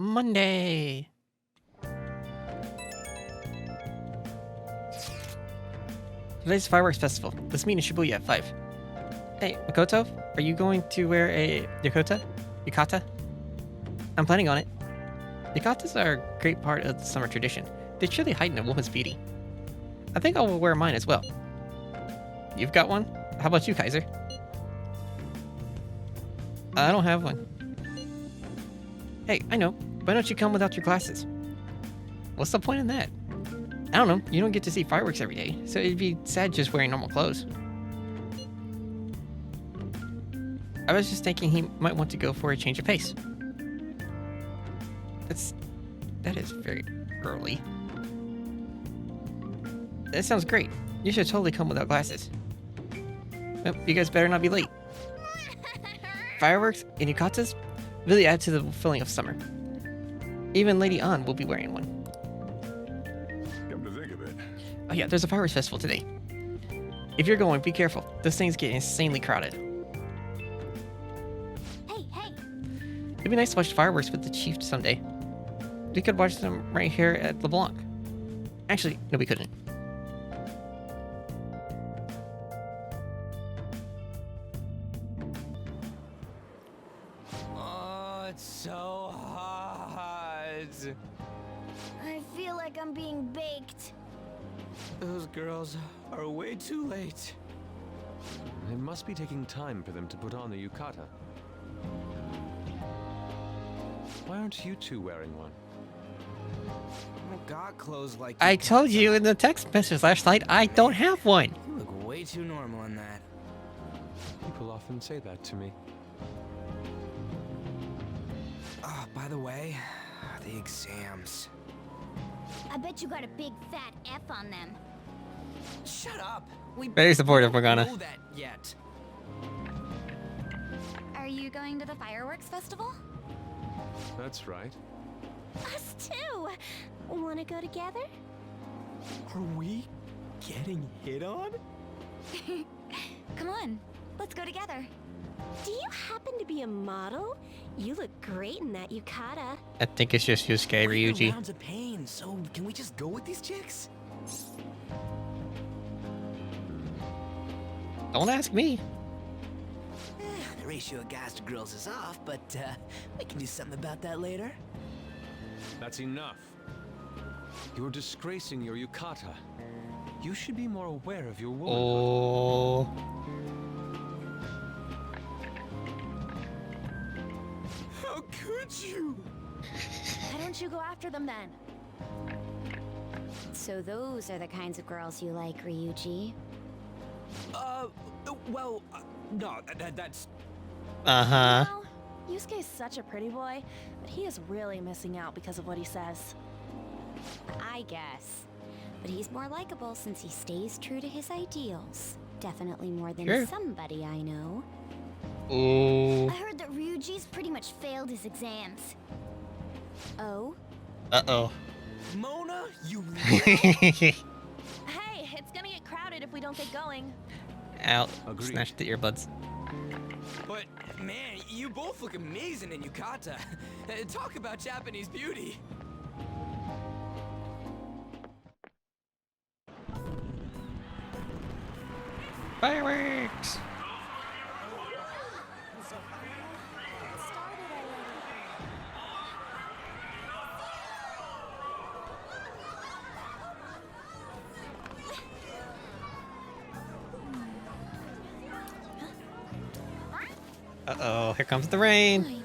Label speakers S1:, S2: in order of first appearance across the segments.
S1: Monday. Today's fireworks festival. Let's meet in Shibuya at 5. Hey, Makoto, are you going to wear a yukata? I'm planning on it. Yukatas are a great part of the summer tradition. They truly heighten a woman's beauty. I think I'll wear mine as well. You've got one? How about you, Kaiser? I don't have one. Hey, I know. Why don't you come without your glasses? What's the point in that? I don't know. You don't get to see fireworks every day, so it'd be sad just wearing normal clothes. I was just thinking he might want to go for a change of pace. That is very early. That sounds great. You should totally come without glasses. Well, you guys better not be late. Fireworks and yukatas really add to the feeling of summer. Even Lady An will be wearing one.
S2: Come to think of it.
S1: Oh yeah, there's a fireworks festival today. If you're going, be careful. This thing's getting insanely crowded.
S3: Hey!
S1: It'd be nice to watch fireworks with the chief someday. We could watch them right here at LeBlanc. Actually, no, we couldn't.
S4: Oh, it's so hot.
S3: I feel like I'm being baked.
S4: Those girls are way too late.
S5: It must be taking time for them to put on the yukata. Why aren't you two wearing one?
S4: I got clothes like
S1: I told you in the text message last night, I don't have one.
S4: You look way too normal in that.
S5: People often say that to me.
S4: Oh, by the way, the exams.
S3: I bet you got a big fat F on them.
S4: Shut up. We
S1: Very supportive,
S4: don't
S1: Morgana.
S4: know that yet.
S3: Are you going to the fireworks festival?
S5: That's right.
S3: Us too. Wanna go together?
S4: Are we getting hit on?
S3: Come on, let's go together. Do you happen to be a model? You look great in that yukata.
S1: I think it's just Yusuke,
S4: We're in
S1: Ryuji.
S4: rounds of pain, so can we just go with these chicks?
S1: Don't ask me.
S4: The ratio of guys to girls is off, but we can do something about that later.
S5: That's enough. You're disgracing your yukata. You should be more aware of your womanhood.
S1: Oh.
S4: How could you?
S3: Why don't you go after them then? So those are the kinds of girls you like, Ryuji.
S4: Well, no, that's...
S1: Uh-huh.
S6: Well, Yusuke's such a pretty boy, but he is really missing out because of what he says.
S3: I guess. But he's more likable since he stays true to his ideals. Definitely more than
S1: Sure.
S3: somebody I know.
S1: Oh.
S3: I heard that Ryuji's pretty much failed his exams. Oh?
S1: Uh-oh.
S4: Mona, you...
S6: Hey, it's gonna get crowded if we don't get going.
S1: Out.
S5: Agreed.
S1: Snatched the earbuds.
S4: But, man, you both look amazing in yukata. Talk about Japanese beauty.
S1: Fireworks! Uh-oh, here comes the rain.
S3: I know.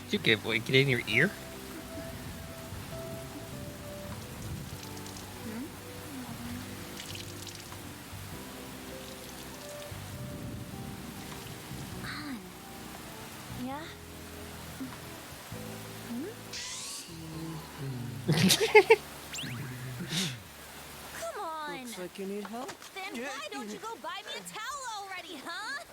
S1: Did you get it in your ear?
S6: Yeah?
S3: Come on!
S4: Looks like you need help.
S3: Then why don't you go buy me a towel already, huh?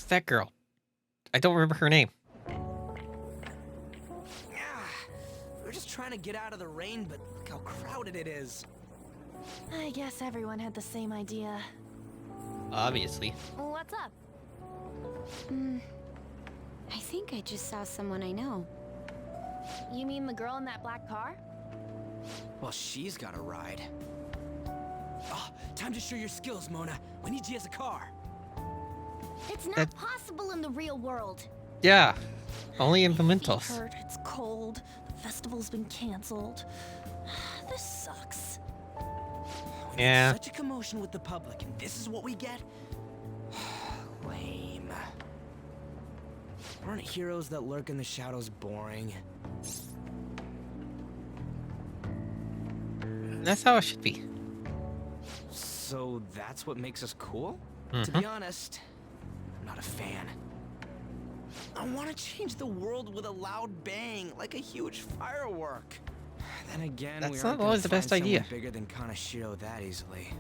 S1: that girl? I don't remember her name.
S4: We're just trying to get out of the rain, but look how crowded it is.
S6: I guess everyone had the same idea.
S1: Obviously.
S6: What's up?
S3: I think I just saw someone I know.
S6: You mean the girl in that black car?
S4: Well, she's got a ride. Oh, time to show your skills, Mona. We need you as a car.
S3: It's not
S1: That-
S3: possible in the real world.
S1: Yeah. Only in
S6: Feet
S1: mementos.
S6: hurt, it's cold. The festival's been canceled. This sucks.
S4: We
S1: Yeah.
S4: made such a commotion with the public, and this is what we get? Lame. Aren't heroes that lurk in the shadows boring?
S1: That's how it should be.
S4: So that's what makes us cool? To
S1: Mhm.
S4: be honest, I'm not a fan. I want to change the world with a loud bang, like a huge firework. Then again,
S1: That's
S4: we
S1: not
S4: aren't gonna
S1: always the
S4: find
S1: best
S4: someone
S1: idea.
S4: bigger than Kanashiro that easily.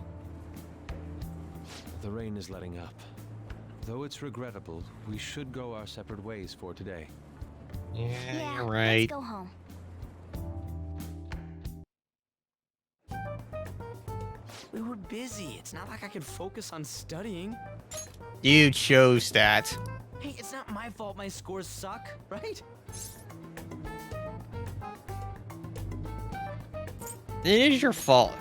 S5: The rain is letting up. Though it's regrettable, we should go our separate ways for today.
S1: Yeah, you're
S3: Let's
S1: right.
S3: go home.
S4: We were busy. It's not like I could focus on studying.
S1: You chose that.
S4: Hey, it's not my fault my scores suck, right?
S1: It is your fault.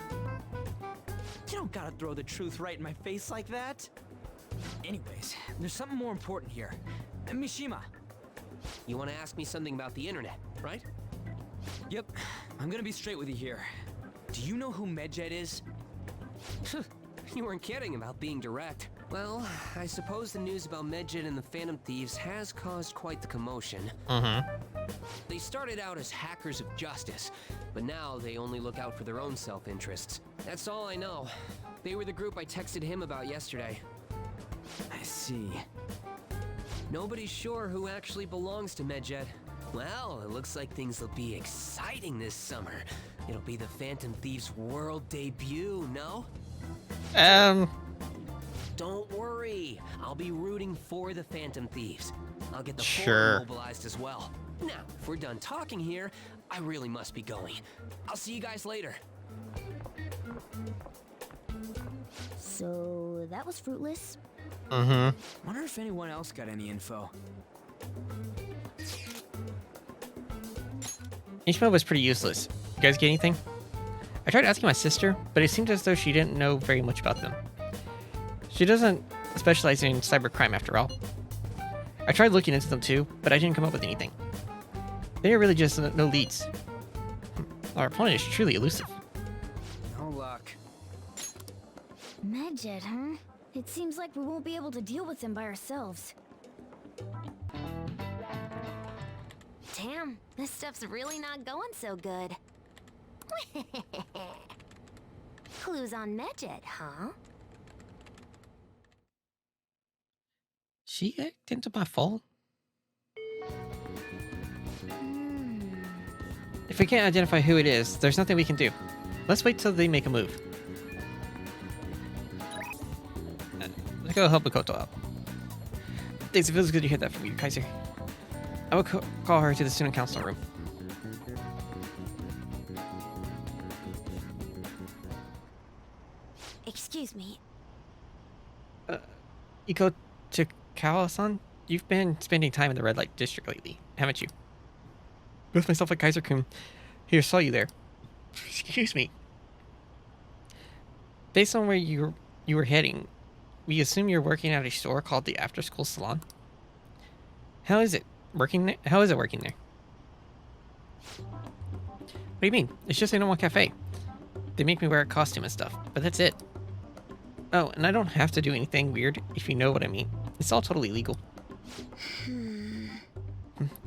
S4: You don't gotta throw the truth right in my face like that. Anyways, there's something more important here. Mishima.
S7: You want to ask me something about the internet, right?
S4: Yep, I'm gonna be straight with you here. Do you know who Medjed is?
S7: You weren't kidding about being direct. Well, I suppose the news about Medjed and the Phantom Thieves has caused quite the commotion. They started out as hackers of justice, but now they only look out for their own self-interests. That's all I know. They were the group I texted him about yesterday.
S4: I see.
S7: Nobody's sure who actually belongs to Medjed. Well, it looks like things will be exciting this summer. It'll be the Phantom Thieves' world debut, no? Don't worry, I'll be rooting for the Phantom Thieves. I'll get the
S1: Sure.
S7: forum mobilized as well. Now, if we're done talking here, I really must be going. I'll see you guys later.
S3: So that was fruitless.
S4: Wonder if anyone else got any info.
S1: Ishmael was pretty useless. You guys get anything? I tried asking my sister, but it seemed as though she didn't know very much about them. She doesn't specialize in cybercrime after all. I tried looking into them too, but I didn't come up with anything. They are really just no leads. Our opponent is truly elusive.
S4: No luck.
S3: Medjed, huh? It seems like we won't be able to deal with him by ourselves. Damn, this stuff's really not going so good. Clues on Medjed, huh?
S1: She hacked into my phone? If we can't identify who it is, there's nothing we can do. Let's wait till they make a move. Let's go help Makoto out. Thanks, it feels good to hear that from you, Kaiser. I will call her to the student council room.
S3: Excuse me.
S1: Iko Chikawa-san, you've been spending time in the red light district lately, haven't you? Both myself and Kaiser-kun here saw you there. Excuse me. Based on where you were heading, we assume you're working at a store called the After School Salon. How is it working there? How is it working there? What do you mean? It's just a normal cafe. They make me wear a costume and stuff, but that's it. Oh, and I don't have to do anything weird, if you know what I mean. It's all totally legal.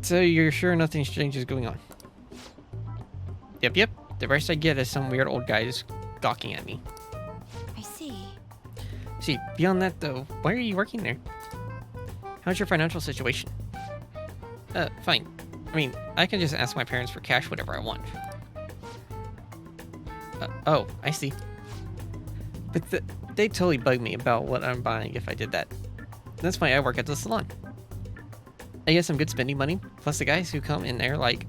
S1: So you're sure nothing strange is going on? Yep. The rest I get is some weird old guys gawking at me.
S3: I see.
S1: See, beyond that though, why are you working there? How's your financial situation? Fine. I mean, I can just ask my parents for cash whenever I want. Oh, I see. But they totally bug me about what I'm buying if I did that. That's why I work at the salon. I get some good spending money, plus the guys who come in there like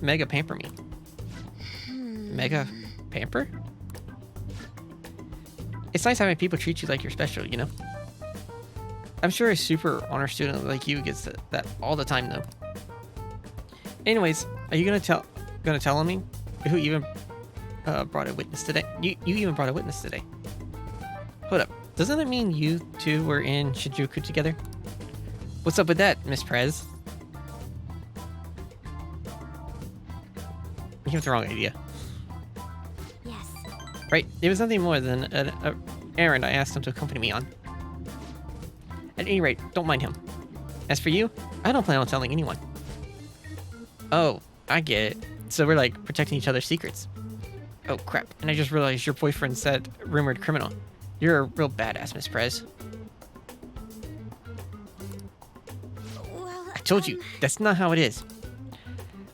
S1: mega pamper me. Mega pamper? It's nice having people treat you like you're special, you know? I'm sure a super honor student like you gets that all the time though. Anyways, are you gonna tell on me? Who even brought a witness today? You even brought a witness today. Hold up. Doesn't that mean you two were in Shinjuku together? What's up with that, Miss Prez? You have the wrong idea.
S3: Yes.
S1: Right, it was nothing more than an errand I asked him to accompany me on. At any rate, don't mind him. As for you, I don't plan on telling anyone. Oh, I get it. So we're like protecting each other's secrets. Oh crap, and I just realized your boyfriend said rumored criminal. You're a real badass, Miss Prez.
S3: Well,
S1: I told you, that's not how it is.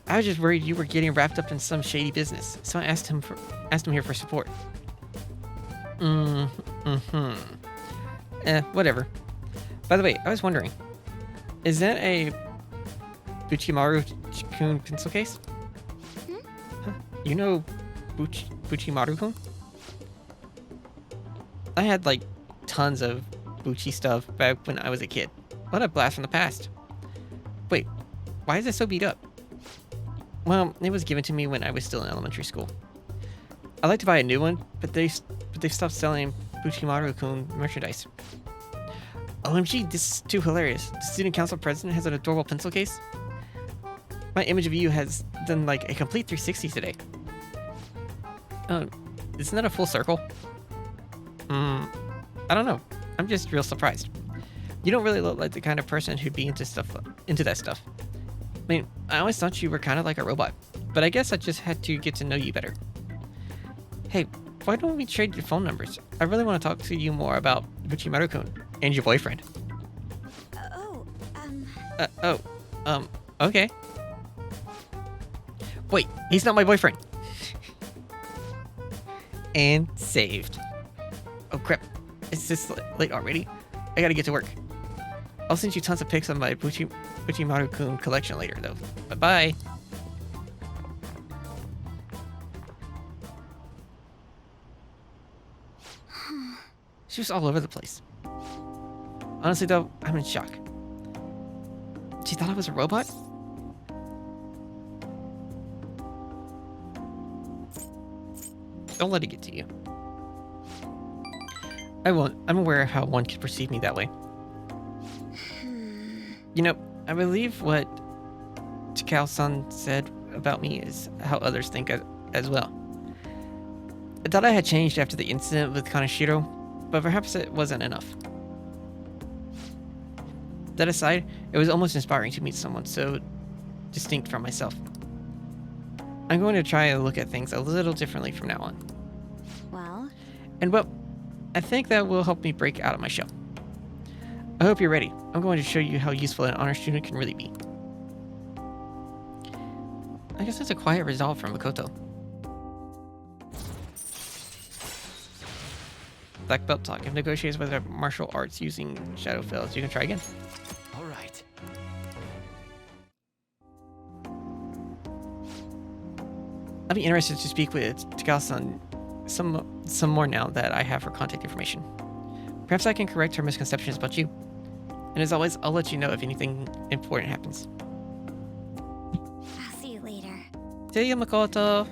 S1: I was just worried you were getting wrapped up in some shady business, so I asked him here for support. Whatever. By the way, I was wondering, is that a Buchimaru-kun pencil case? Huh? You know Buchimaru-kun? I had like tons of Buchi stuff back when I was a kid. What a blast from the past. Wait, why is it so beat up? Well, it was given to me when I was still in elementary school. I'd like to buy a new one, but they've stopped selling Buchimaru-kun merchandise. OMG, this is too hilarious. The student council president has an adorable pencil case. My image of you has done like a complete 360 today. Isn't that a full circle? I don't know. I'm just real surprised. You don't really look like the kind of person who'd be into that stuff. I mean, I always thought you were kind of like a robot, but I guess I just had to get to know you better. Hey, why don't we trade your phone numbers? I really want to talk to you more about Buchimaru-kun and your boyfriend. Okay. Wait, he's not my boyfriend. And saved. Oh crap, it's this late already? I gotta get to work. I'll send you tons of pics of my Buchimaru-kun collection later though. Bye-bye. She was all over the place. Honestly though, I'm in shock. She thought I was a robot? Don't let it get to you. I won't. I'm aware of how one could perceive me that way. You know, I believe what Takao-san said about me is how others think as well. I thought I had changed after the incident with Kaneshiro, but perhaps it wasn't enough. That aside, it was almost inspiring to meet someone so distinct from myself. I'm going to try and look at things a little differently from now on.
S3: Well?
S1: And well, I think that will help me break out of my shell. I hope you're ready. I'm going to show you how useful an honor student can really be. I guess that's a quiet resolve from Makoto. Black belt talk. If negotiates with martial arts using shadow fails, you can try again.
S7: All right.
S1: I'd be interested to speak with Takao-san some more now that I have her contact information. Perhaps I can correct her misconceptions about you. And as always, I'll let you know if anything important happens.
S3: I'll see you later.
S1: See you, Makoto.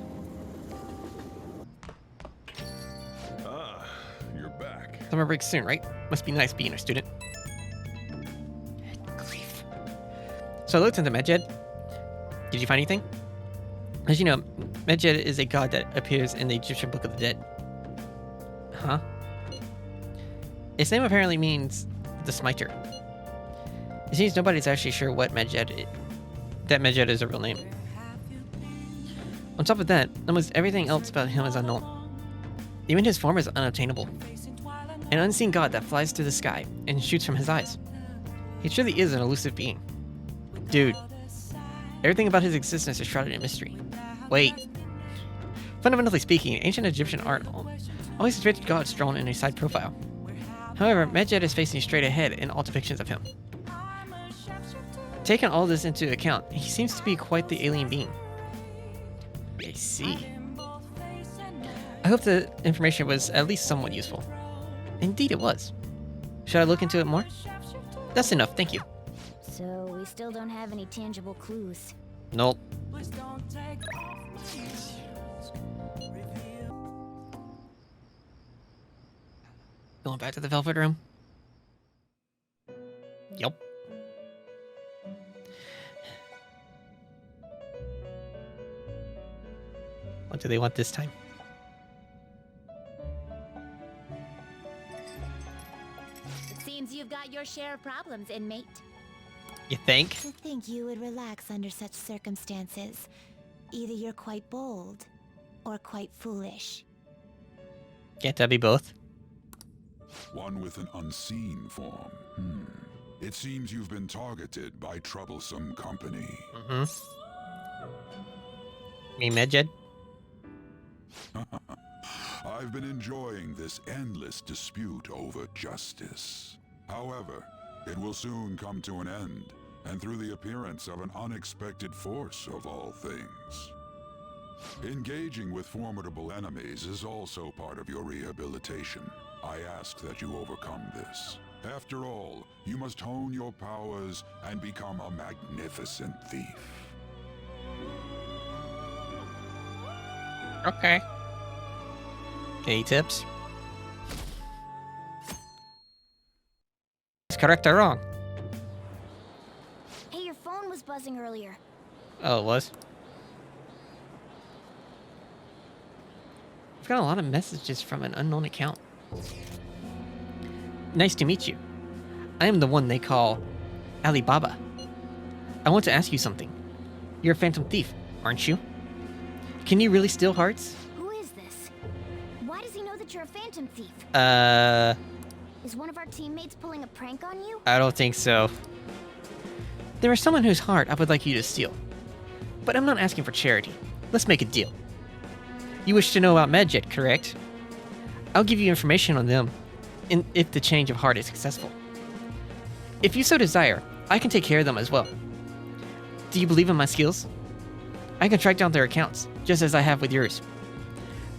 S2: You're back.
S1: Summer break soon, right? Must be nice being a student. Grief. So I looked into Medjed. Did you find anything? As you know, Medjed is a god that appears in the Egyptian Book of the Dead. Huh? Its name apparently means the Smiter. It seems nobody's actually sure what Medjed is. That Medjed is a real name. On top of that, almost everything else about him is unknown. Even his form is unobtainable. An unseen god that flies through the sky and shoots from his eyes. He truly is an elusive being. Dude, everything about his existence is shrouded in mystery. Wait. Fundamentally speaking, ancient Egyptian art always depicted gods drawn in a side profile. However, Medjed is facing straight ahead in all depictions of him. Taking all this into account, he seems to be quite the alien being. I see. I hope the information was at least somewhat useful. Indeed it was. Should I look into it more? That's enough, thank you.
S3: So we still don't have any tangible clues.
S1: Nope. Going back to the Velvet Room? Yup. What do they want this time?
S3: Seems you've got your share of problems, inmate.
S1: You think?
S8: To think you would relax under such circumstances. Either you're quite bold, or quite foolish.
S1: Can't that be both?
S2: One with an unseen form. It seems you've been targeted by troublesome company.
S1: Me, Medjed?
S2: I've been enjoying this endless dispute over justice. However, it will soon come to an end, and through the appearance of an unexpected force of all things. Engaging with formidable enemies is also part of your rehabilitation. I ask that you overcome this. After all, you must hone your powers and become a magnificent thief.
S1: Okay. Any tips? Is correct or wrong?
S3: Hey, your phone was buzzing earlier.
S1: Oh, it was? I've got a lot of messages from an unknown account. Nice to meet you. I am the one they call Alibaba. I want to ask you something. You're a phantom thief, aren't you? Can you really steal hearts?
S3: Who is this? Why does he know that you're a phantom thief? Is one of our teammates pulling a prank on you?
S1: I don't think so. There is someone whose heart I would like you to steal. But I'm not asking for charity. Let's make a deal. You wish to know about Medjed, correct? I'll give you information on them if the change of heart is successful. If you so desire, I can take care of them as well. Do you believe in my skills? I can track down their accounts, just as I have with yours.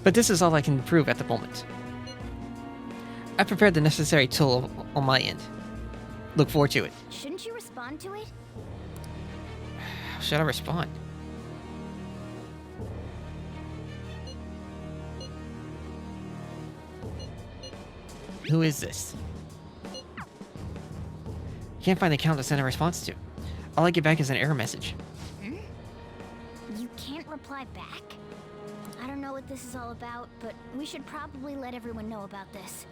S1: But this is all I can prove at the moment. I prepared the necessary tool on my end. Look forward to it.
S3: Shouldn't you respond to it?
S1: How should I respond? Who is this? Can't find the account to send a response to. All I get back is an error message.
S3: You can't reply back? I don't know what this is all about, but we should probably let everyone know about this.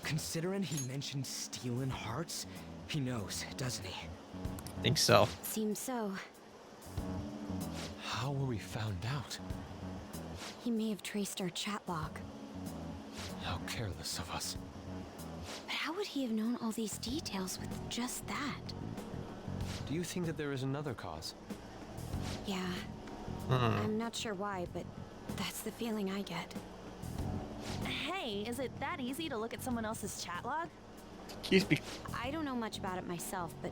S4: Considering he mentioned stealing hearts, he knows, doesn't he?
S1: Think so.
S8: Seems so.
S5: How were we found out?
S8: He may have traced our chat log.
S5: How careless of us.
S8: But how would he have known all these details with just that?
S5: Do you think that there is another cause?
S8: Yeah. I'm not sure why, but that's the feeling I get.
S6: Hey, is it that easy to look at someone else's chat log?
S1: Excuse me.
S8: I don't know much about it myself, but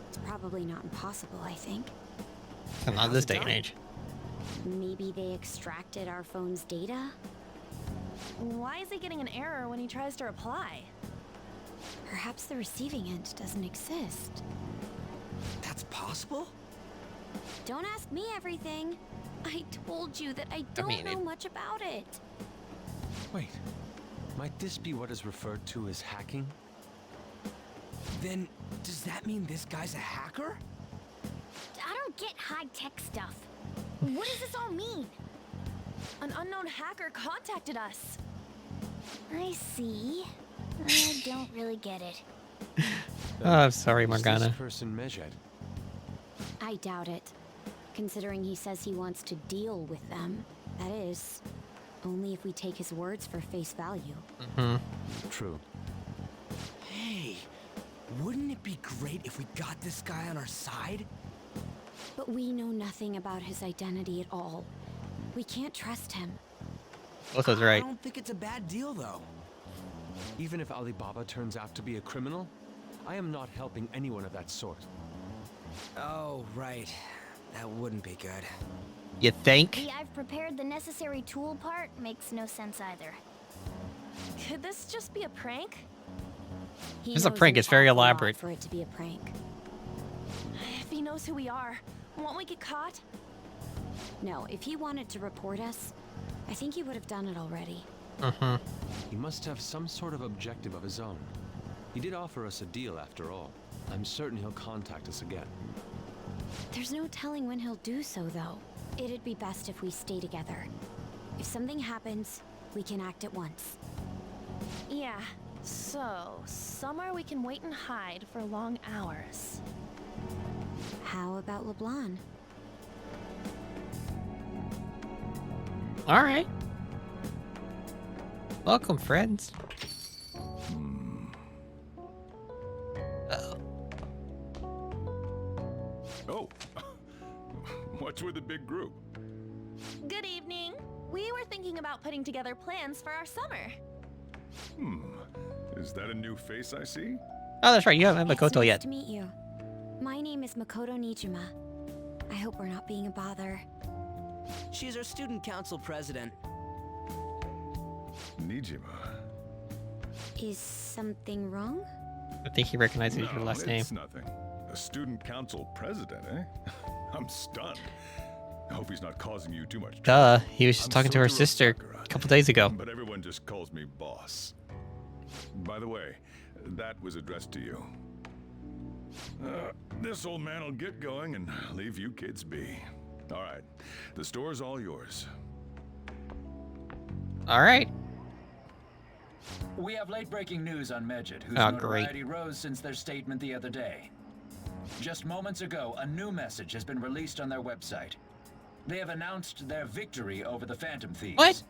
S8: it's probably not impossible, I think.
S1: Not this day and age.
S3: Maybe they extracted our phone's data?
S6: Why is he getting an error when he tries to reply?
S8: Perhaps the receiving end doesn't exist.
S4: That's possible?
S8: Don't ask me everything. I told you that I don't know much about it.
S5: Wait, might this be what is referred to as hacking?
S4: Then, does that mean this guy's a hacker?
S3: I don't get high-tech stuff. What does this all mean?
S6: An unknown hacker contacted us.
S3: I see. I don't really get it.
S1: Oh, I'm sorry,
S5: Is
S1: Morgana.
S5: this person Medjed?
S8: I doubt it. Considering he says he wants to deal with them. That is, only if we take his words for face value.
S5: True.
S4: Hey, wouldn't it be great if we got this guy on our side?
S8: But we know nothing about his identity at all. We can't trust him.
S1: Otho's right.
S4: I don't think it's a bad deal, though.
S5: Even if Alibaba turns out to be a criminal, I am not helping anyone of that sort.
S4: Oh, right. That wouldn't be good.
S1: You think?
S3: The I've prepared the necessary tool part makes no sense either.
S6: Could this just be a prank?
S8: He
S1: It's a
S8: knows
S1: prank,
S8: an
S1: it's very
S8: awful lot
S1: elaborate.
S8: for it to be a prank.
S6: If he knows who we are, won't we get caught?
S8: No, if he wanted to report us, I think he would have done it already.
S1: Mm-hmm.
S5: He must have some sort of objective of his own. He did offer us a deal after all. I'm certain he'll contact us again.
S8: There's no telling when he'll do so, though. It'd be best if we stay together. If something happens, we can act at once.
S6: Yeah. So, somewhere we can wait and hide for long hours.
S8: How about LeBlanc?
S1: All right. Welcome, friends. Uh-oh.
S9: Oh, what's with the big group?
S6: Good evening. We were thinking about putting together plans for our summer.
S9: Is that a new face I see?
S1: Oh, that's right. You haven't met
S8: It's
S1: Makoto
S8: nice
S1: yet.
S8: to meet you. My name is Makoto Nijima. I hope we're not being a bother.
S4: She's our student council president.
S9: Nijima.
S8: Is something wrong?
S1: I think he recognizes your last name.
S9: It's nothing. A student council president, eh? I'm stunned. I hope he's not causing you too much trouble.
S1: Duh. He was just
S9: I'm
S1: talking to her
S9: Futaba
S1: sister
S9: Sakura,
S1: a couple days ago.
S9: But everyone just calls me boss. By the way, that was addressed to you. This old man will get going and leave you kids be. All right, the store's all yours.
S1: All right.
S10: We have late-breaking news on Medjed, whose
S1: Oh, great.
S10: notoriety rose since their statement the other day. Just moments ago, a new message has been released on their website. They have announced their victory over the Phantom Thieves.
S1: What?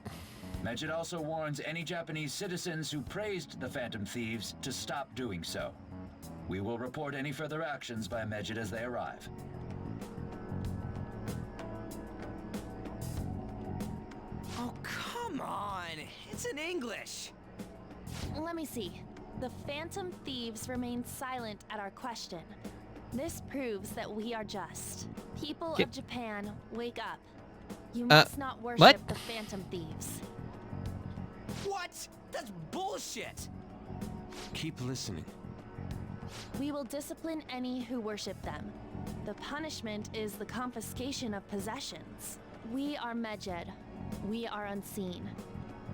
S10: Medjed also warns any Japanese citizens who praised the Phantom Thieves to stop doing so. We will report any further actions by Medjed as they arrive.
S4: Oh, come on. It's in English.
S6: Let me see. The Phantom Thieves remain silent at our question. This proves that we are just. People
S1: Ki-
S6: of Japan, wake up. You must not worship
S1: what?
S6: the Phantom Thieves.
S4: What? That's bullshit.
S5: Keep listening.
S6: We will discipline any who worship them. The punishment is the confiscation of possessions. We are Medjed. We are unseen.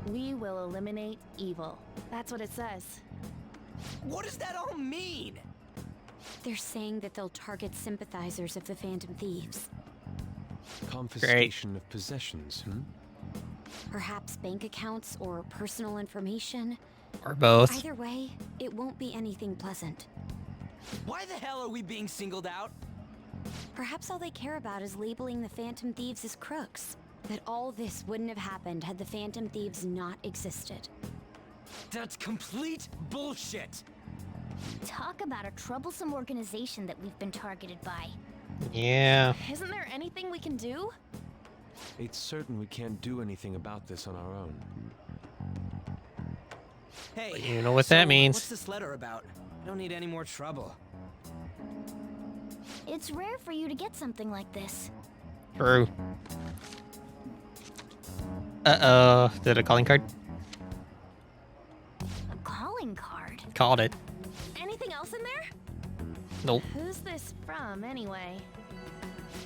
S6: We will eliminate evil. That's what it says.
S4: What does that all mean?
S8: They're saying that they'll target sympathizers of the Phantom Thieves.
S5: Confiscation of possessions,
S8: Perhaps bank accounts or personal information.
S1: Or both.
S8: Either way, it won't be anything pleasant.
S4: Why the hell are we being singled out?
S8: Perhaps all they care about is labeling the Phantom Thieves as crooks. That all this wouldn't have happened had the Phantom Thieves not existed.
S4: That's complete bullshit.
S3: Talk about a troublesome organization that we've been targeted by.
S1: Yeah.
S6: Isn't there anything we can do?
S5: It's certain we can't do anything about this on our own.
S4: Hey,
S1: You know what that means.
S4: What's this letter about? I don't need any more trouble.
S3: It's rare for you to get something like this.
S1: True. Uh-oh. Is it a calling card?
S3: A calling card.
S1: Called it.
S6: Anything else in there?
S1: Nope.
S6: Who's this from, anyway?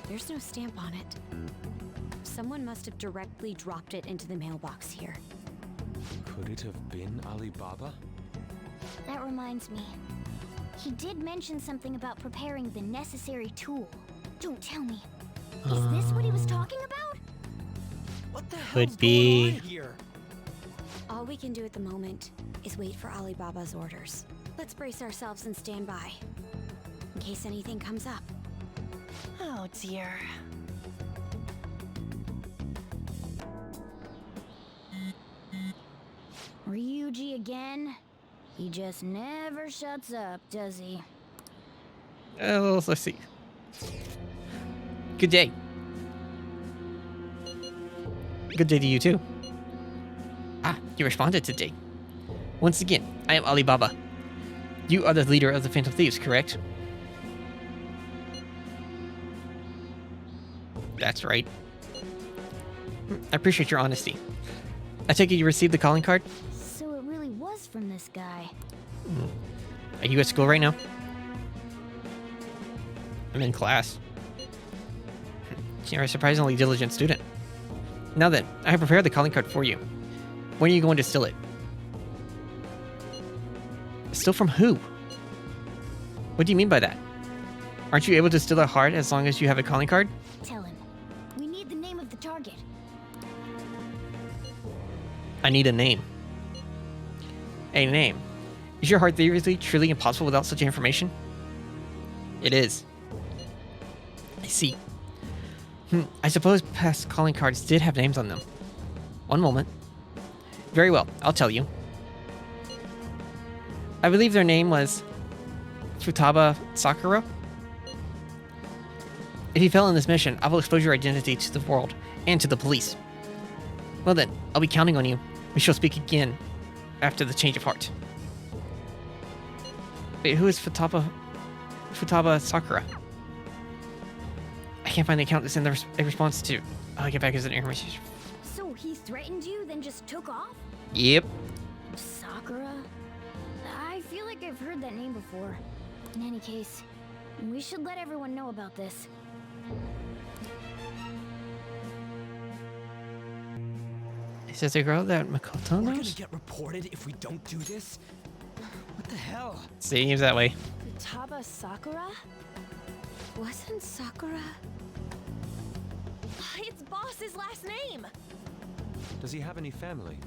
S8: There's no stamp on it. Someone must have directly dropped it into the mailbox here.
S5: Could it have been Alibaba?
S3: That reminds me. He did mention something about preparing the necessary tool. Don't tell me. Is this what he was talking about?
S4: What the
S1: Could
S4: hell's
S1: be.
S4: going on here?
S8: All we can do at the moment is wait for Alibaba's orders. Let's brace ourselves and stand by, in case anything comes up.
S6: Oh dear.
S3: Ryuji again? He just never shuts up, does he?
S1: Let's see. Good day. Good day to you too. Ah, you responded today. Once again, I am Alibaba. You are the leader of the Phantom Thieves, correct? That's right. I appreciate your honesty. I take it you received the calling card?
S3: So it really was from this guy.
S1: Are you at school right now? I'm in class. You're a surprisingly diligent student. Now then, I have prepared the calling card for you. When are you going to steal it? Steal from who? What do you mean by that? Aren't you able to steal a heart as long as you have a calling card?
S3: Tell him. We need the name of the target.
S1: I need a name. A name. Is your heart theoretically truly impossible without such information? It is. I see. I suppose past calling cards did have names on them. One moment. Very well, I'll tell you. I believe their name was Futaba Sakura. If you fail in this mission, I will expose your identity to the world and to the police. Well then, I'll be counting on you. We shall speak again after the change of heart. Wait, who is Futaba Sakura? I can't find the account that's in the response to. I'll get back as an information.
S3: So he threatened you, then just took off?
S1: Yep.
S3: Sakura? I feel like I've heard that name before. In any case, we should let everyone know about this.
S1: Is this a girl that Makoto
S4: We're gonna
S1: knows?
S4: get reported if we don't do this? What the hell?
S1: Seems that way.
S6: Futaba Sakura?
S8: Wasn't Sakura?
S6: It's Boss's last name!
S5: Does he have any family?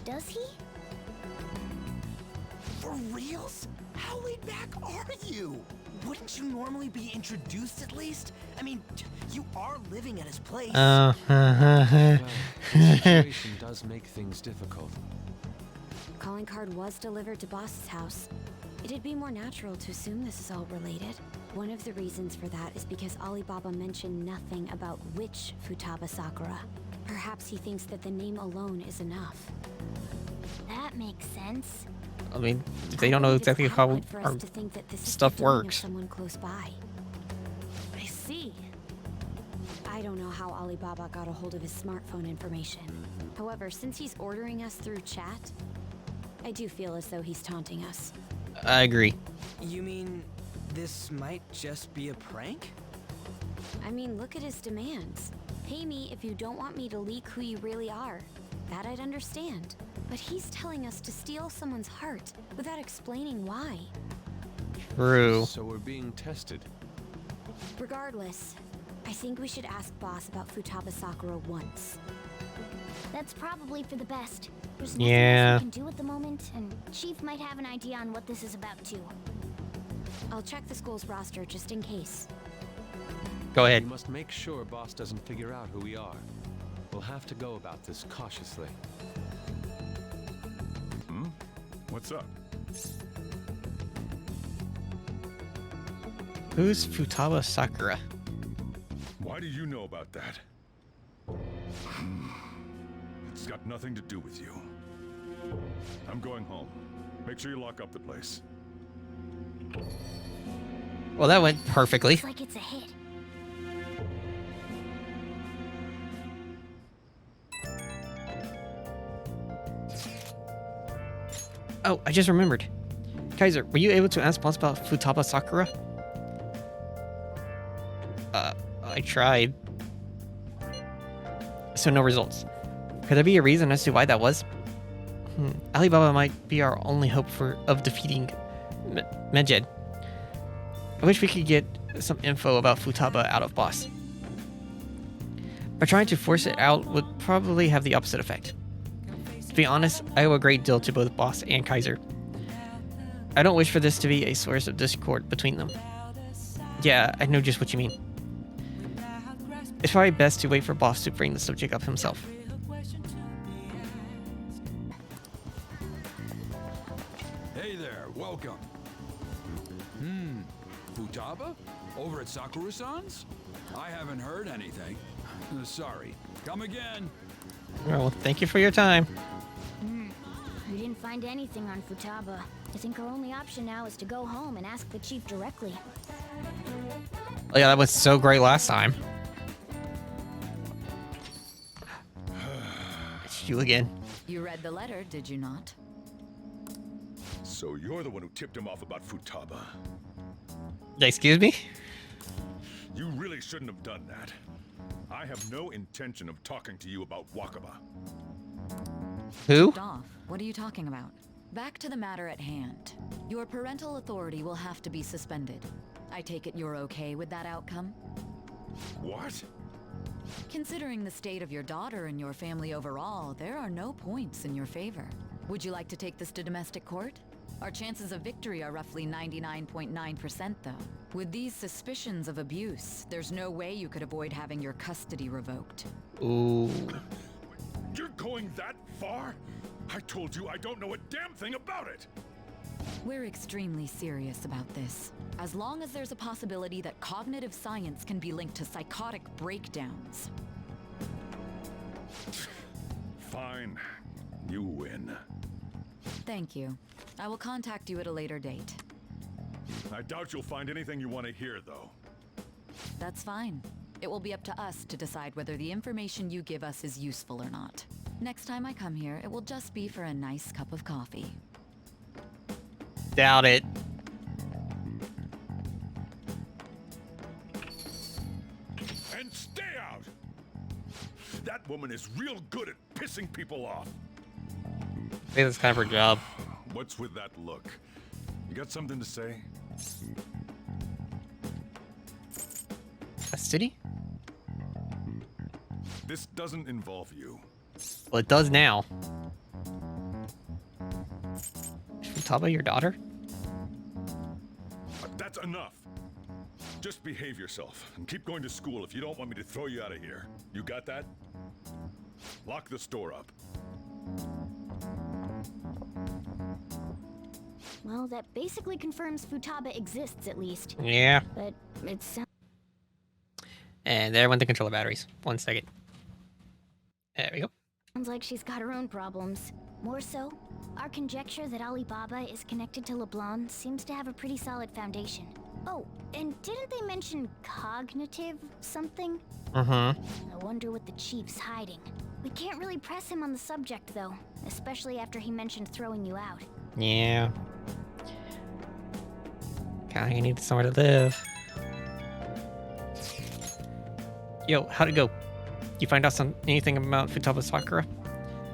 S3: Does he?
S4: For reals? How laid back are you? Wouldn't you normally be introduced at least? I mean, you are living at his place.
S5: Well, the situation does make things difficult.
S8: Calling card was delivered to Boss's house. It'd be more natural to assume this is all related. One of the reasons for that is because Alibaba mentioned nothing about which Futaba Sakura. Perhaps he thinks that the name alone is enough.
S3: That makes sense.
S1: I mean, they don't know exactly how
S8: for
S1: our
S8: us to think that this is
S1: stuff
S8: the doing of
S1: works.
S8: someone close by.
S6: I see.
S8: I don't know how Alibaba got a hold of his smartphone information. However, since he's ordering us through chat, I do feel as though he's taunting us.
S1: I agree.
S4: You mean this might just be a prank?
S8: I mean, look at his demands. Pay me if you don't want me to leak who you really are. That I'd understand. But he's telling us to steal someone's heart without explaining why.
S1: True.
S5: So we're being tested.
S8: Regardless, I think we should ask Boss about Futaba Sakura once.
S3: That's probably for the best. There's nothing
S1: Yeah.
S3: else we can do at the moment, and Chief might have an idea on what this is about too.
S8: I'll check the school's roster just in case.
S1: Go
S5: We
S1: ahead.
S5: must make sure Boss doesn't figure out who we are. We'll have to go about this cautiously.
S9: What's up?
S1: Who's Futaba Sakura?
S9: Why do you know about that? It's got nothing to do with you. I'm going home. Make sure you lock up the place.
S1: Well, that went perfectly.
S3: Looks like it's a hit.
S1: Oh, I just remembered. Kaiser, were you able to ask Boss about Futaba Sakura? I tried. So no results. Could there be a reason as to why that was? Alibaba might be our only hope of defeating Medjed. I wish we could get some info about Futaba out of Boss. But trying to force it out would probably have the opposite effect. To be honest, I owe a great deal to both Boss and Kaiser. I don't wish for this to be a source of discord between them. Yeah, I know just what you mean. It's probably best to wait for Boss to bring the subject up himself.
S11: Hey there, welcome. Futaba? Over at Sakura-san's? I haven't heard anything. Sorry. Come again.
S1: Well, thank you for your time.
S3: We didn't find anything on Futaba. I think our only option now is to go home and ask the chief directly.
S1: Oh, yeah, that was so great last time. It's you again.
S12: You read the letter, did you not?
S9: So you're the one who tipped him off about Futaba.
S1: Excuse me?
S9: You really shouldn't have done that. I have no intention of talking to you about Wakaba.
S1: Who?
S12: Off. What are you talking about? Back to the matter at hand. Your parental authority will have to be suspended. I take it you're okay with that outcome?
S9: What?
S12: Considering the state of your daughter and your family overall, there are no points in your favor. Would you like to take this to domestic court? Our chances of victory are roughly 99.9% though. With these suspicions of abuse, there's no way you could avoid having your custody revoked.
S1: Ooh.
S9: You're going that far? I told you I don't know a damn thing about it!
S12: We're extremely serious about this. As long as there's a possibility that cognitive science can be linked to psychotic breakdowns.
S9: Fine. You win.
S12: Thank you. I will contact you at a later date.
S9: I doubt you'll find anything you want to hear, though.
S12: That's fine. It will be up to us to decide whether the information you give us is useful or not. Next time I come here, it will just be for a nice cup of coffee.
S1: Doubt it.
S9: And stay out! That woman is real good at pissing people off.
S1: I think that's kind of her job.
S9: What's with that look? You got something to say?
S1: Custody?
S9: This doesn't involve you.
S1: Well, it does now. Futaba, your daughter?
S9: That's enough. Just behave yourself and keep going to school if you don't want me to throw you out of here. You got that? Lock the store up.
S3: Well, that basically confirms Futaba exists, at least.
S1: Yeah.
S3: But it's...
S1: And there went the controller batteries. 1 second. There we go.
S3: Sounds like she's got her own problems. More so, our conjecture that Alibaba is connected to LeBlanc seems to have a pretty solid foundation. Oh, and didn't they mention cognitive something? I wonder what the chief's hiding. We can't really press him on the subject, though, especially after he mentioned throwing you out.
S1: Yeah. Kinda need somewhere to live. Yo, how'd it go? You find out anything about Futaba Sakura?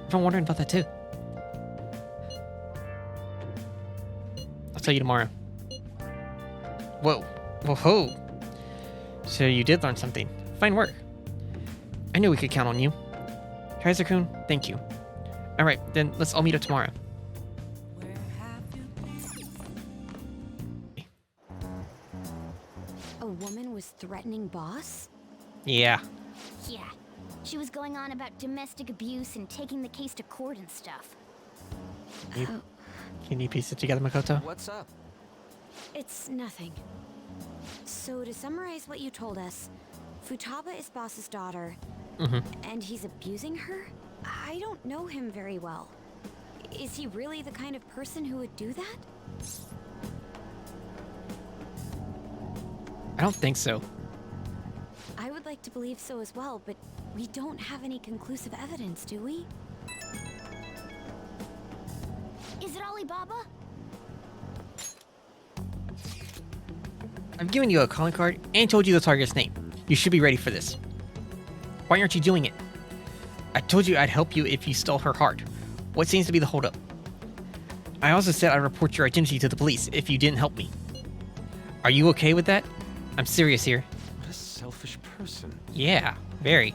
S1: I've been wondering about that too. I'll tell you tomorrow. Whoa. Whoa-ho. So you did learn something. Fine work. I knew we could count on you. Kaiser-kun, thank you. Alright, then let's all meet up tomorrow.
S8: A woman was threatening Boss?
S1: Yeah.
S3: Yeah. She was going on about domestic abuse and taking the case to court and stuff.
S1: Can you piece it together, Makoto?
S7: What's up?
S8: It's nothing. So to summarize what you told us, Futaba is Boss's daughter, and he's abusing her? I don't know him very well. Is he really the kind of person who would do that?
S1: I don't think so.
S8: I would like to believe so as well, but we don't have any conclusive evidence, do we?
S3: Is it Alibaba?
S1: I've given you a calling card and told you the target's name. You should be ready for this. Why aren't you doing it? I told you I'd help you if you stole her heart. What seems to be the holdup? I also said I'd report your identity to the police if you didn't help me. Are you okay with that? I'm serious here.
S5: What a selfish person.
S1: Yeah, very.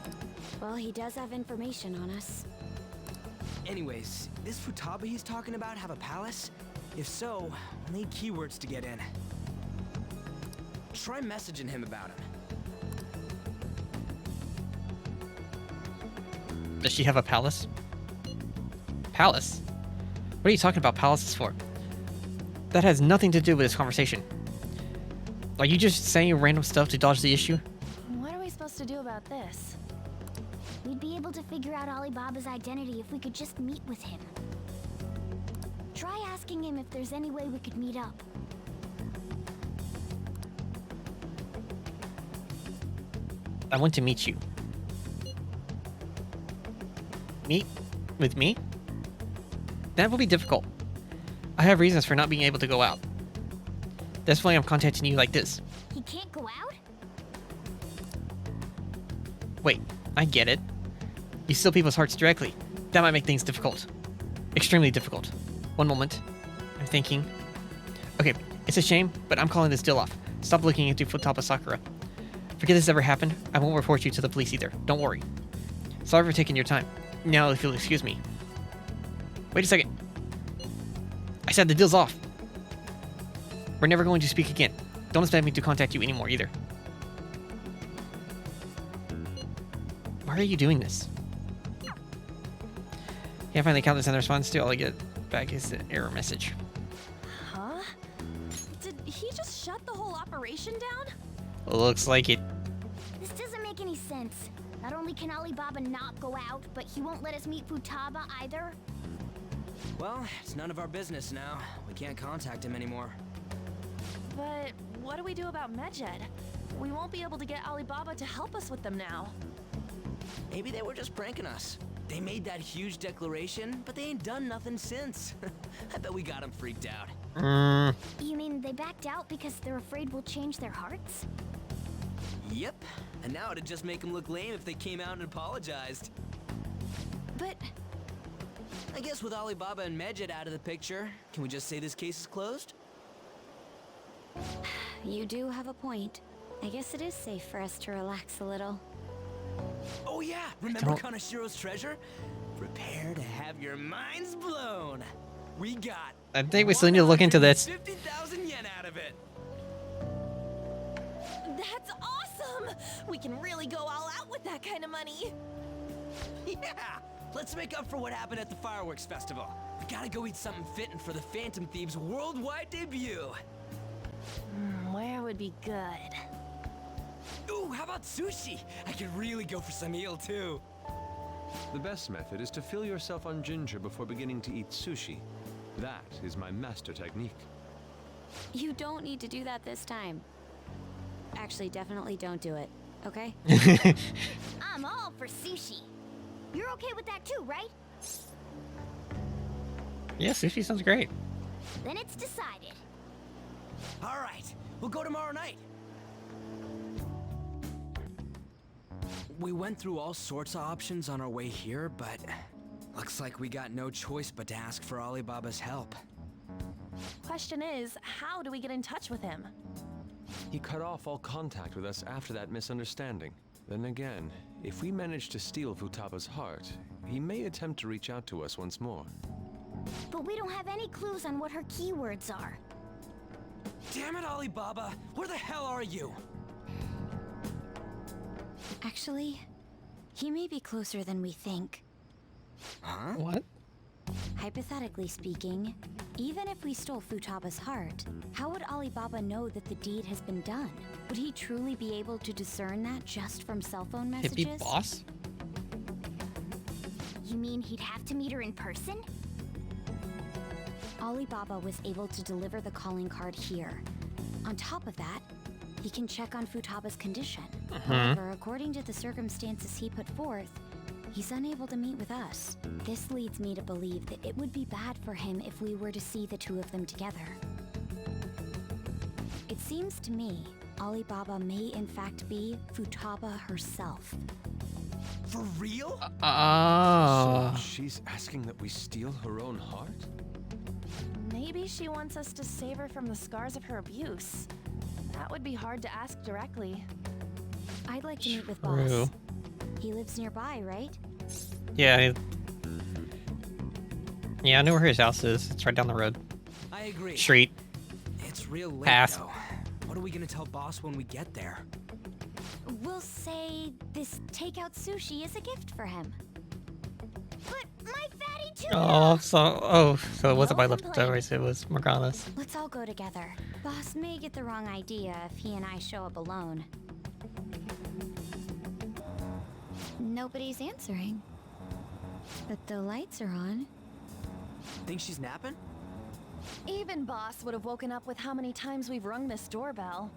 S8: Well, he does have information on us.
S4: Anyways, this Futaba he's talking about have a palace? If so, we'll need keywords to get in. Try messaging him about him.
S1: Does she have a palace? Palace? What are you talking about palaces for? That has nothing to do with this conversation. Are you just saying random stuff to dodge the issue?
S6: What are we supposed to do about this?
S3: We'd be able to figure out Alibaba's identity if we could just meet with him. Try asking him if there's any way we could meet up.
S1: I want to meet you. Meet with me? That will be difficult. I have reasons for not being able to go out. That's why I'm contacting you like this.
S3: He can't go out?
S1: Wait, I get it. You steal people's hearts directly. That might make things difficult. Extremely difficult. One moment. I'm thinking. Okay, it's a shame, but I'm calling this deal off. Stop looking into Futaba Sakura. Forget this ever happened. I won't report you to the police either. Don't worry. Sorry for taking your time. Now, if you'll excuse me. Wait a second. I said the deal's off. We're never going to speak again. Don't expect me to contact you anymore either. Why are you doing this? Can't find the account that sent a response to. All I get back is the error message.
S6: Huh? Did he just shut the whole operation down?
S1: Looks like it.
S3: This doesn't make any sense. Not only can Alibaba not go out, but he won't let us meet Futaba either.
S4: Well, it's none of our business now. We can't contact him anymore.
S6: But what do we do about Medjed? We won't be able to get Alibaba to help us with them now.
S4: Maybe they were just pranking us. They made that huge declaration, but they ain't done nothing since. I bet we got them freaked out.
S3: You mean they backed out because they're afraid we'll change their hearts?
S4: Yep. And now it'd just make them look lame if they came out and apologized.
S3: But
S4: I guess with Alibaba and Medjed out of the picture, can we just say this case is closed?
S8: You do have a point. I guess it is safe for us to relax a little.
S4: Oh yeah, remember Kanashiro's treasure? Prepare to have your minds blown. We got
S1: I think we still need to look into this.
S4: 50,000 yen out of it.
S6: That's awesome! We can really go all out with that kind of money.
S4: Yeah, let's make up for what happened at the fireworks festival. We gotta go eat something fitting for the Phantom Thieves' worldwide debut.
S6: Where would be good?
S4: Ooh, how about sushi? I could really go for some eel too.
S5: The best method is to fill yourself on ginger before beginning to eat sushi. That is my master technique.
S8: You don't need to do that this time. Actually, definitely don't do it, okay?
S3: I'm all for sushi. You're okay with that too, right?
S1: Yeah, sushi sounds great.
S3: Then it's decided.
S4: All right, we'll go tomorrow night. We went through all sorts of options on our way here, but looks like we got no choice but to ask for Alibaba's help.
S6: Question is, how do we get in touch with him?
S5: He cut off all contact with us after that misunderstanding. Then again, if we manage to steal Futaba's heart, he may attempt to reach out to us once more.
S3: But we don't have any clues on what her keywords are.
S4: Damn it, Alibaba! Where the hell are you?
S8: Actually, he may be closer than we think.
S4: Huh?
S1: What?
S8: Hypothetically speaking, even if we stole Futaba's heart, how would Alibaba know that the deed has been done? Would he truly be able to discern that just from cell phone messages?
S1: Hippie boss?
S3: You mean he'd have to meet her in person?
S8: Alibaba was able to deliver the calling card here. On top of that, he can check on Futaba's condition. However, according to the circumstances he put forth, he's unable to meet with us. This leads me to believe that it would be bad for him if we were to see the two of them together. It seems to me Alibaba may in fact be Futaba herself.
S4: For real?
S1: Oh.
S5: So she's asking that we steal her own heart?
S6: Maybe she wants us to save her from the scars of her abuse. That would be hard to ask directly.
S8: I'd like to meet with
S1: True.
S8: Boss. He lives nearby, right?
S1: Yeah. Yeah, I know where his house is. It's right down the road.
S4: I agree.
S1: Street.
S4: It's real late,
S1: Pass.
S4: though. What are we gonna tell Boss when we get there?
S8: We'll say this takeout sushi is a gift for him.
S3: But my fatty tuna!
S1: So it wasn't my
S6: No
S1: leftovers, it was Morgana's.
S8: Let's all go together. Boss may get the wrong idea if he and I show up alone. Nobody's answering. But the lights are on.
S4: Think she's napping?
S6: Even Boss would have woken up with how many times we've rung this doorbell.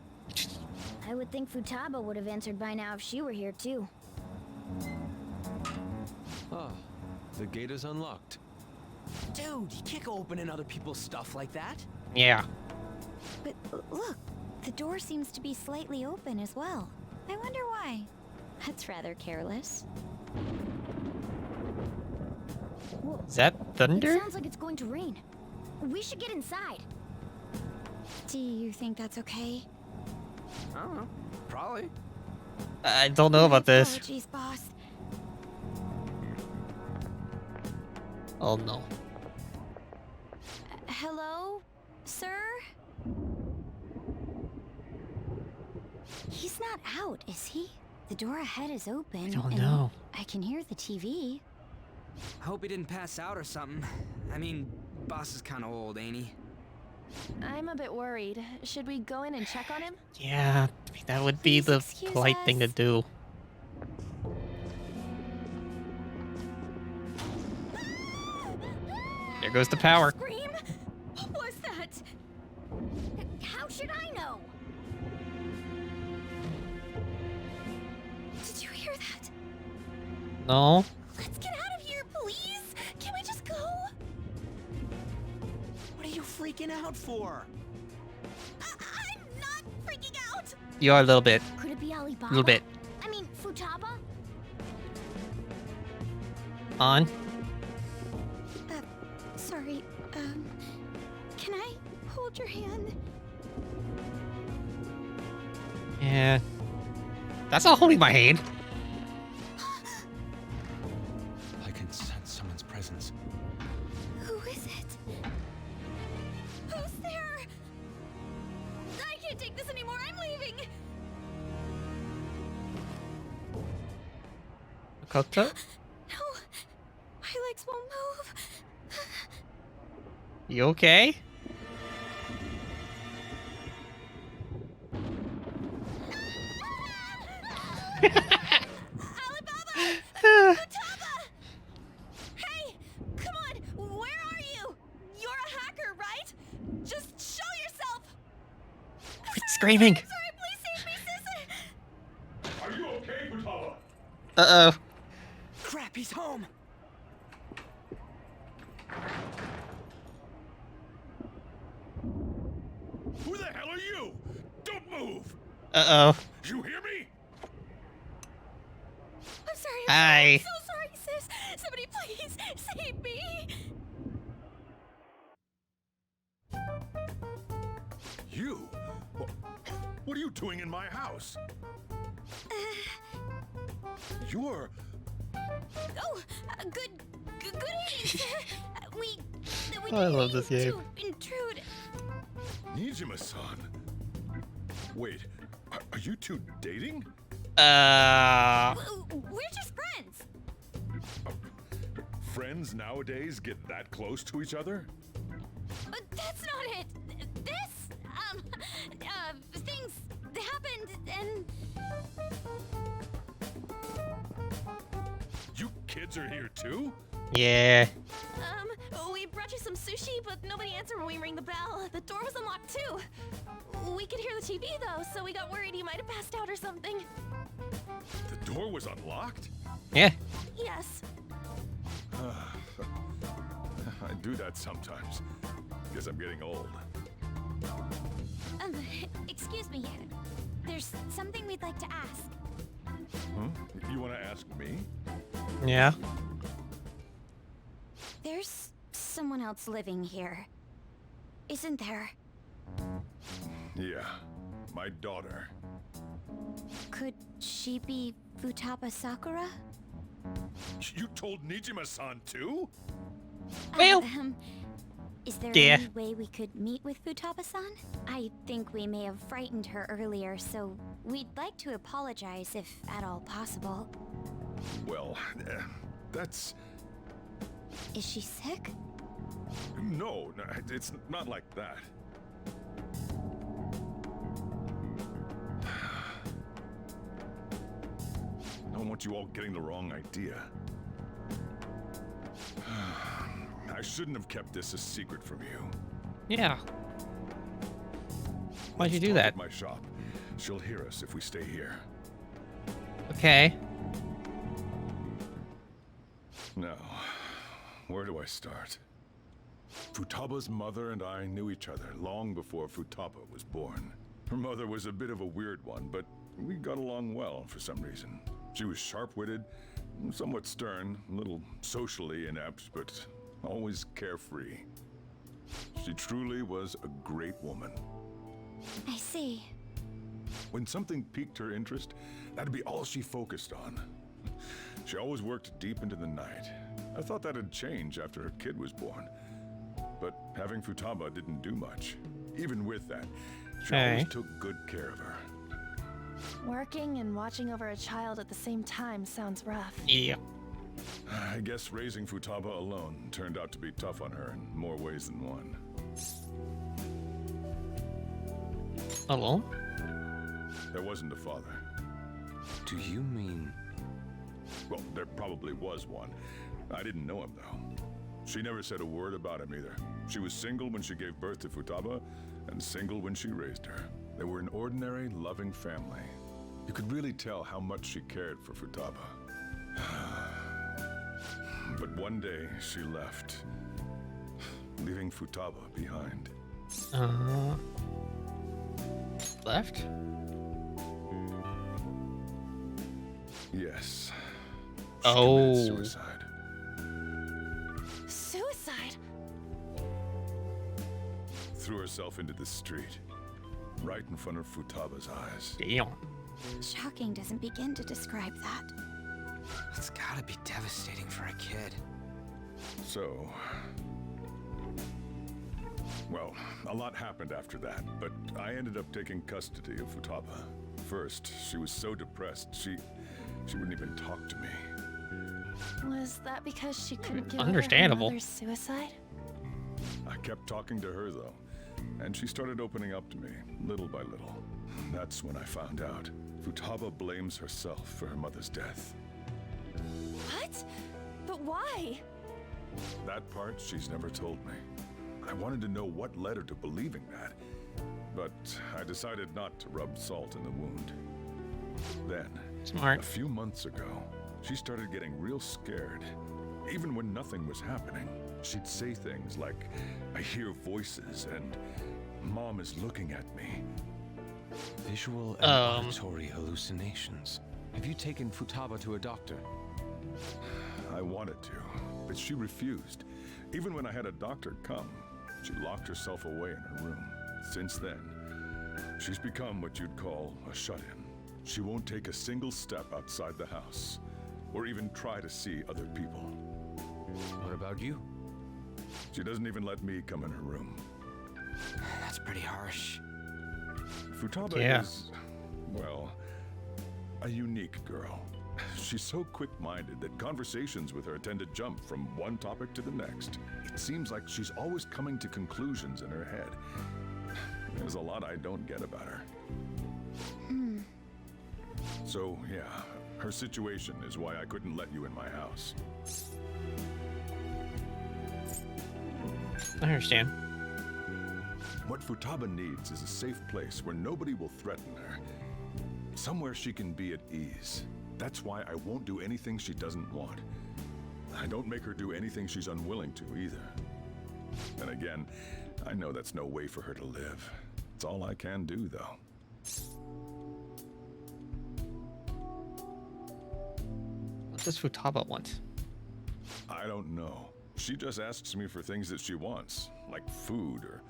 S3: I would think Futaba would have answered by now if she were here too.
S5: Ah, the gate is unlocked.
S4: Dude, you can't go opening other people's stuff like that.
S1: Yeah.
S8: But look, the door seems to be slightly open as well. I wonder why. That's rather careless.
S3: Whoa.
S1: Is that
S3: It
S1: thunder?
S3: sounds like it's going to rain. We should get inside.
S8: Do you think that's okay?
S4: I don't know. Probably.
S1: I don't know about this.
S8: Apologies, boss.
S1: Oh no.
S8: Hello, sir? He's not out, is he? The door ahead is open.
S1: I don't
S8: and
S1: know.
S8: I can hear the TV.
S4: I hope he didn't pass out or something. I mean, boss is kind of old, ain't he?
S6: I'm a bit worried. Should we go in and check on him?
S1: Yeah, I mean, that would be
S8: Please
S1: the
S8: excuse
S1: polite thing to
S8: us.
S1: do. There goes the power.
S3: Scream? What was that? How should I know?
S8: Did you hear that?
S1: No.
S8: Let's get out of here, please. Can we just go?
S4: What are you freaking out for?
S8: I'm not freaking out.
S1: You are a little bit.
S3: Could it be Alibaba?
S1: A little bit.
S3: I mean, Futaba?
S1: On.
S8: Sorry, can I hold your hand?
S1: Yeah. That's not holding my hand.
S5: I can sense someone's presence.
S8: Who is it? Who's there? I can't take this anymore. I'm leaving.
S1: Makoto?
S8: No, my legs won't move.
S1: You okay?
S8: Alibaba! Futaba! Hey, come on, where are you? You're a hacker, right? Just show yourself.
S1: Quit screaming.
S8: Sorry, please save me, sister.
S9: Are you okay, Futaba?
S1: Uh-oh.
S4: Crap, he's home.
S9: Who the hell are you? Don't move!
S1: Uh-oh.
S9: You hear me?
S8: I'm sorry.
S1: Hi.
S8: I'm so sorry, sis. Somebody please save me.
S9: You? What are you doing in my house? You're...
S8: Oh, good evening, sir. We
S1: I
S8: didn't
S1: love this
S8: mean
S1: game.
S8: to intrude.
S9: Nijima-san. Wait, are you two dating?
S8: We're just friends.
S9: Friends nowadays get that close to each other?
S8: But that's not it. Things happened and...
S9: You kids are here too?
S1: Yeah.
S6: We brought you some sushi, but nobody answered when we rang the bell. The door was unlocked too. We could hear the TV though, so we got worried you might have passed out or something.
S9: The door was unlocked?
S1: Yeah.
S6: Yes.
S9: I do that sometimes. Guess I'm getting old.
S8: Excuse me. There's something we'd like to ask.
S9: Huh? You want to ask me?
S1: Yeah.
S8: There's someone else living here, isn't there?
S9: Yeah, my daughter.
S8: Could she be Futaba Sakura?
S9: You told Nijima-san too?
S1: Well,
S8: is there
S1: yeah.
S8: any way we could meet with Futaba-san? I think we may have frightened her earlier, so we'd like to apologize if at all possible.
S9: Well, that's...
S8: Is she sick?
S9: No, it's not like that. No want you all getting the wrong idea. I shouldn't have kept this a secret from you.
S1: Yeah. Why'd you
S9: Let's
S1: do
S9: talk
S1: that?
S9: at my shop. She'll hear us if we stay here.
S1: Okay.
S9: Now, where do I start? Futaba's mother and I knew each other long before Futaba was born. Her mother was a bit of a weird one, but we got along well for some reason. She was sharp-witted, somewhat stern, a little socially inept, but always carefree. She truly was a great woman.
S3: I see.
S9: When something piqued her interest, that'd be all she focused on. She always worked deep into the night. I thought that'd change after her kid was born. But having Futaba didn't do much. Even with that, she always took good care of her.
S6: Working and watching over a child at the same time sounds rough.
S1: Yeah.
S9: I guess raising Futaba alone turned out to be tough on her in more ways than one.
S1: Alone?
S9: There wasn't a father.
S5: Do you mean...
S9: Well, there probably was one. I didn't know him, though. She never said a word about him either. She was single when she gave birth to Futaba, and single when she raised her. They were an ordinary, loving family. You could really tell how much she cared for Futaba. But one day, she left, leaving Futaba behind.
S1: Left?
S9: Yes. She
S1: Oh.
S9: committed suicide.
S6: Suicide?
S9: Threw herself into the street, right in front of Futaba's eyes.
S1: Damn.
S3: Shocking doesn't begin to describe that.
S4: It's gotta be devastating for a kid.
S9: So... Well, a lot happened after that, but I ended up taking custody of Futaba. First, she was so depressed, she wouldn't even talk to me.
S6: Was that because she couldn't get
S1: Understandable.
S6: over her mother's suicide?
S9: I kept talking to her, though, and she started opening up to me, little by little. That's when I found out. Futaba blames herself for her mother's death.
S6: What? But why?
S9: That part she's never told me. I wanted to know what led her to believing that, but I decided not to rub salt in the wound. Then,
S1: Smart.
S9: a few months ago, she started getting real scared. Even when nothing was happening, she'd say things like, "I hear voices," and "Mom is looking at me."
S5: Visual and auditory hallucinations. Have you taken Futaba to a doctor?
S9: I wanted to, but she refused. Even when I had a doctor come, she locked herself away in her room. Since then, she's become what you'd call a shut-in. She won't take a single step outside the house, or even try to see other people.
S5: What about you?
S9: She doesn't even let me come in her room.
S4: That's pretty harsh.
S9: Futaba is, well, a unique girl. She's so quick-minded that conversations with her tend to jump from one topic to the next. It seems like she's always coming to conclusions in her head. There's a lot I don't get about her. So, yeah, her situation is why I couldn't let you in my house.
S1: I understand.
S9: What Futaba needs is a safe place where nobody will threaten her. Somewhere she can be at ease. That's why I won't do anything she doesn't want. I don't make her do anything she's unwilling to either. And again, I know that's no way for her to live. It's all I can do, though.
S1: What does Futaba want?
S9: I don't know. She just asks me for things that she wants, like food or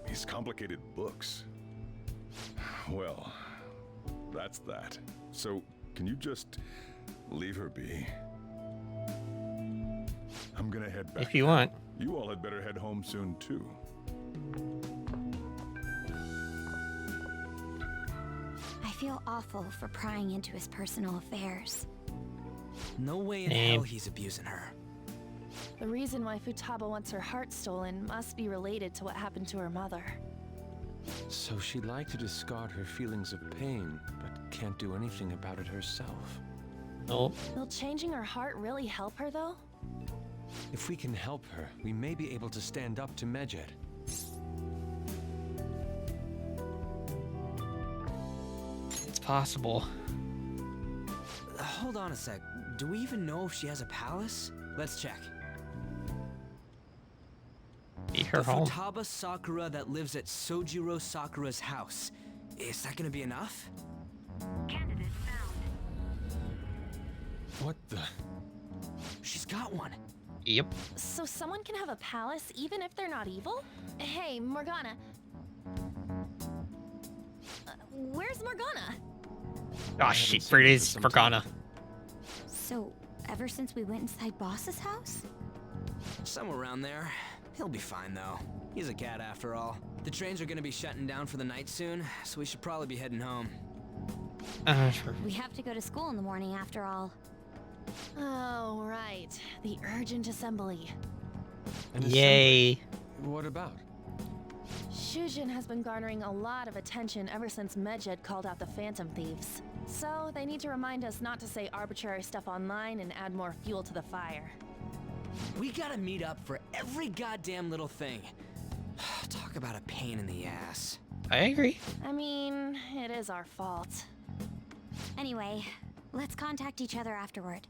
S9: these complicated books. Well, that's that. So, can you just leave her be? I'm gonna head back.
S1: If you want.
S9: You all had better head home soon, too.
S3: I feel awful for prying into his personal affairs.
S4: No way in hell he's abusing her.
S6: The reason why Futaba wants her heart stolen must be related to what happened to her mother.
S5: So she'd like to discard her feelings of pain, but can't do anything about it herself.
S1: Nope.
S6: Will changing her heart really help her, though?
S5: If we can help her, we may be able to stand up to Medjed.
S1: It's possible.
S4: Hold on a sec. Do we even know if she has a palace? Let's check.
S1: Be her
S4: The
S1: home.
S4: Futaba Sakura that lives at Sojiro Sakura's house. Is that gonna be enough?
S3: Candidate found.
S5: What the?
S4: She's got one.
S1: Yep.
S6: So someone can have a palace even if they're not evil? Hey, Morgana. Where's Morgana?
S1: Oh shit, for it is Morgana.
S8: So, ever since we went inside Boss's house?
S4: Somewhere around there. He'll be fine though. He's a cat after all. The trains are gonna be shutting down for the night soon, so we should probably be heading home.
S1: Sure.
S8: We have to go to school in the morning after all.
S6: Oh, right. The urgent assembly.
S5: An
S1: Yay.
S5: assembly? What about?
S6: Shujin has been garnering a lot of attention ever since Medjed called out the Phantom Thieves. So they need to remind us not to say arbitrary stuff online and add more fuel to the fire.
S4: We gotta meet up for every goddamn little thing. Talk about a pain in the ass.
S1: I agree.
S6: I mean, it is our fault.
S8: Anyway, let's contact each other afterward.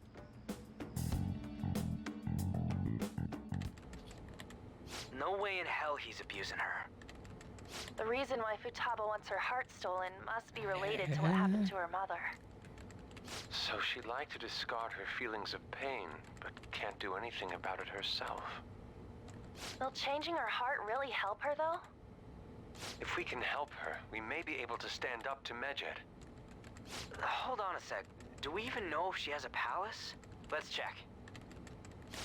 S4: No way in hell he's abusing her.
S6: The reason why Futaba wants her heart stolen must be related to what happened to her mother.
S5: So she'd like to discard her feelings of pain, but can't do anything about it herself.
S6: Will changing her heart really help her, though?
S5: If we can help her, we may be able to stand up to Medjed.
S4: Hold on a sec. Do we even know if she has a palace? Let's check.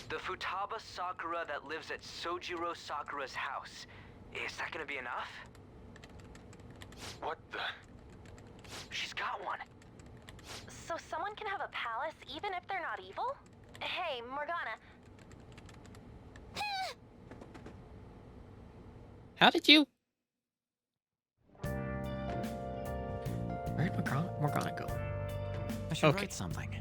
S4: The Futaba Sakura that lives at Sojiro Sakura's house. Is that gonna be enough?
S5: What the?
S4: She's got one.
S6: So someone can have a palace even if they're not evil? Hey, Morgana.
S1: How did you? Where'd Morgana go?
S4: I should
S1: Okay.
S4: write something.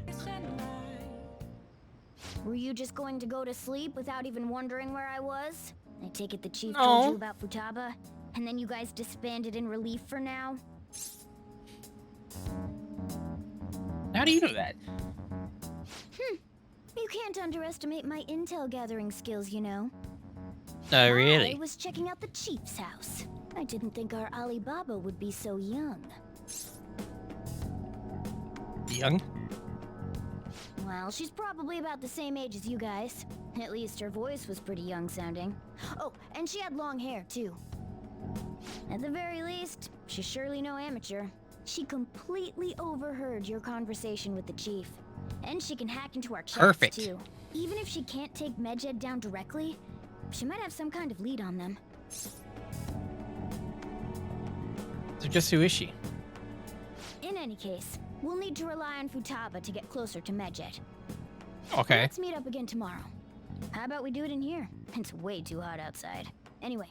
S3: Were you just going to go to sleep without even wondering where I was? I take it the chief
S1: No.
S3: told you about Futaba, and then you guys disbanded in relief for now?
S1: How do you know that?
S3: You can't underestimate my intel gathering skills, you know.
S1: Oh,
S3: I
S1: really?
S3: was checking out the chief's house. I didn't think our Alibaba would be so young.
S1: Young?
S3: Well, she's probably about the same age as you guys. At least her voice was pretty young sounding. Oh, and she had long hair, too. At the very least, she's surely no amateur. She completely overheard your conversation with the chief. And she can hack into our chats,
S1: Perfect.
S3: too. Even if she can't take Medjed down directly, she might have some kind of lead on them.
S1: So just who is she?
S3: In any case, we'll need to rely on Futaba to get closer to Medjed.
S1: Okay.
S3: Let's meet up again tomorrow. How about we do it in here? It's way too hot outside. Anyway,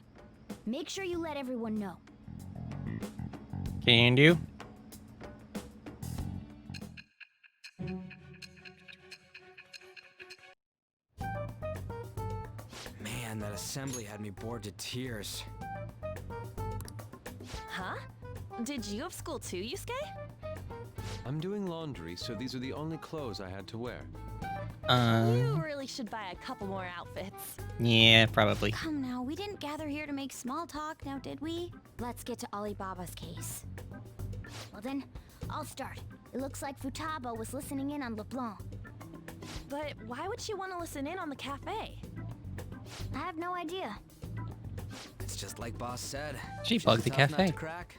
S3: make sure you let everyone know.
S1: Can do.
S4: Man, that assembly had me bored to tears.
S6: Huh? Did you have school too, Yusuke?
S5: I'm doing laundry, so these are the only clothes I had to wear.
S6: You really should buy a couple more outfits.
S1: Yeah, probably.
S8: Come now, we didn't gather here to make small talk, now did we? Let's get to Alibaba's case.
S3: Well then, I'll start. It looks like Futaba was listening in on LeBlanc.
S6: But why would she want to listen in on the cafe?
S3: I have no idea.
S4: It's just like Boss said.
S1: She
S4: She's
S1: bugged the
S4: a tough nut
S1: cafe.
S4: to crack.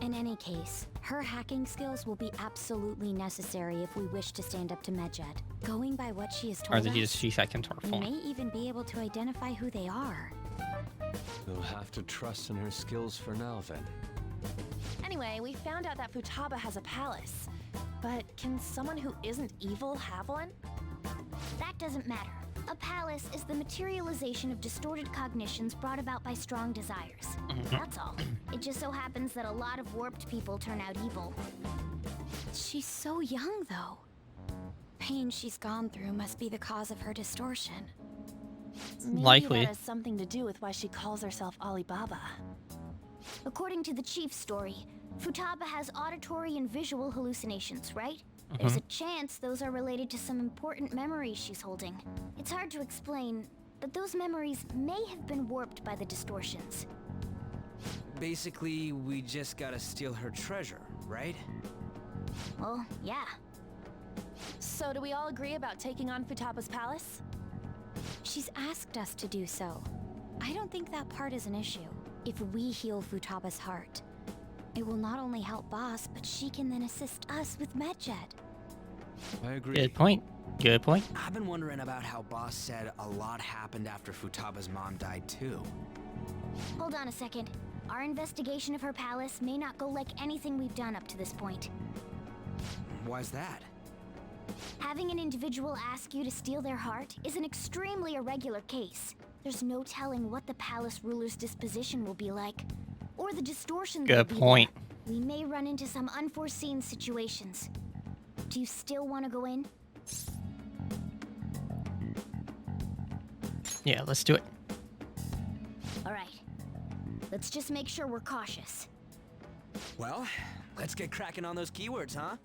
S8: In any case, her hacking skills will be absolutely necessary if we wish to stand up to Medjed. Going by what she has
S1: Or
S8: told
S1: did
S8: us,
S1: she hack into her
S8: we
S1: phone?
S8: may even be able to identify who they are.
S5: We'll have to trust in her skills for now, then.
S6: Anyway, we found out that Futaba has a palace. But can someone who isn't evil have one?
S3: That doesn't matter. A palace is the materialization of distorted cognitions brought about by strong desires. That's all. It just so happens that a lot of warped people turn out evil.
S8: She's so young, though. pain she's gone through must be the cause of her distortion.
S6: Maybe
S1: Likely.
S6: that has something to do with why she calls herself Alibaba.
S3: According to the chief's story, Futaba has auditory and visual hallucinations, right? There's a chance those are related to some important memories she's holding. It's hard to explain, but those memories may have been warped by the distortions.
S7: Basically, we just gotta steal her treasure, right?
S3: Well, yeah.
S6: So do we all agree about taking on Futaba's palace?
S8: She's asked us to do so. I don't think that part is an issue. If we heal Futaba's heart, it will not only help Boss, but she can then assist us with Medjed.
S5: I agree.
S1: Good point. Good point.
S7: I've been wondering about how Boss said a lot happened after Futaba's mom died too.
S3: Hold on a second. Our investigation of her palace may not go like anything we've done up to this point.
S7: Why's that?
S3: Having an individual ask you to steal their heart is an extremely irregular case. There's no telling what the palace ruler's disposition will be like, or the distortion
S1: Good
S3: that'll be
S1: point.
S3: there. We may run into some unforeseen situations. Do you still want to go in?
S1: Yeah, let's do it.
S3: All right. Let's just make sure we're cautious.
S7: Well, let's get cracking on those keywords, huh?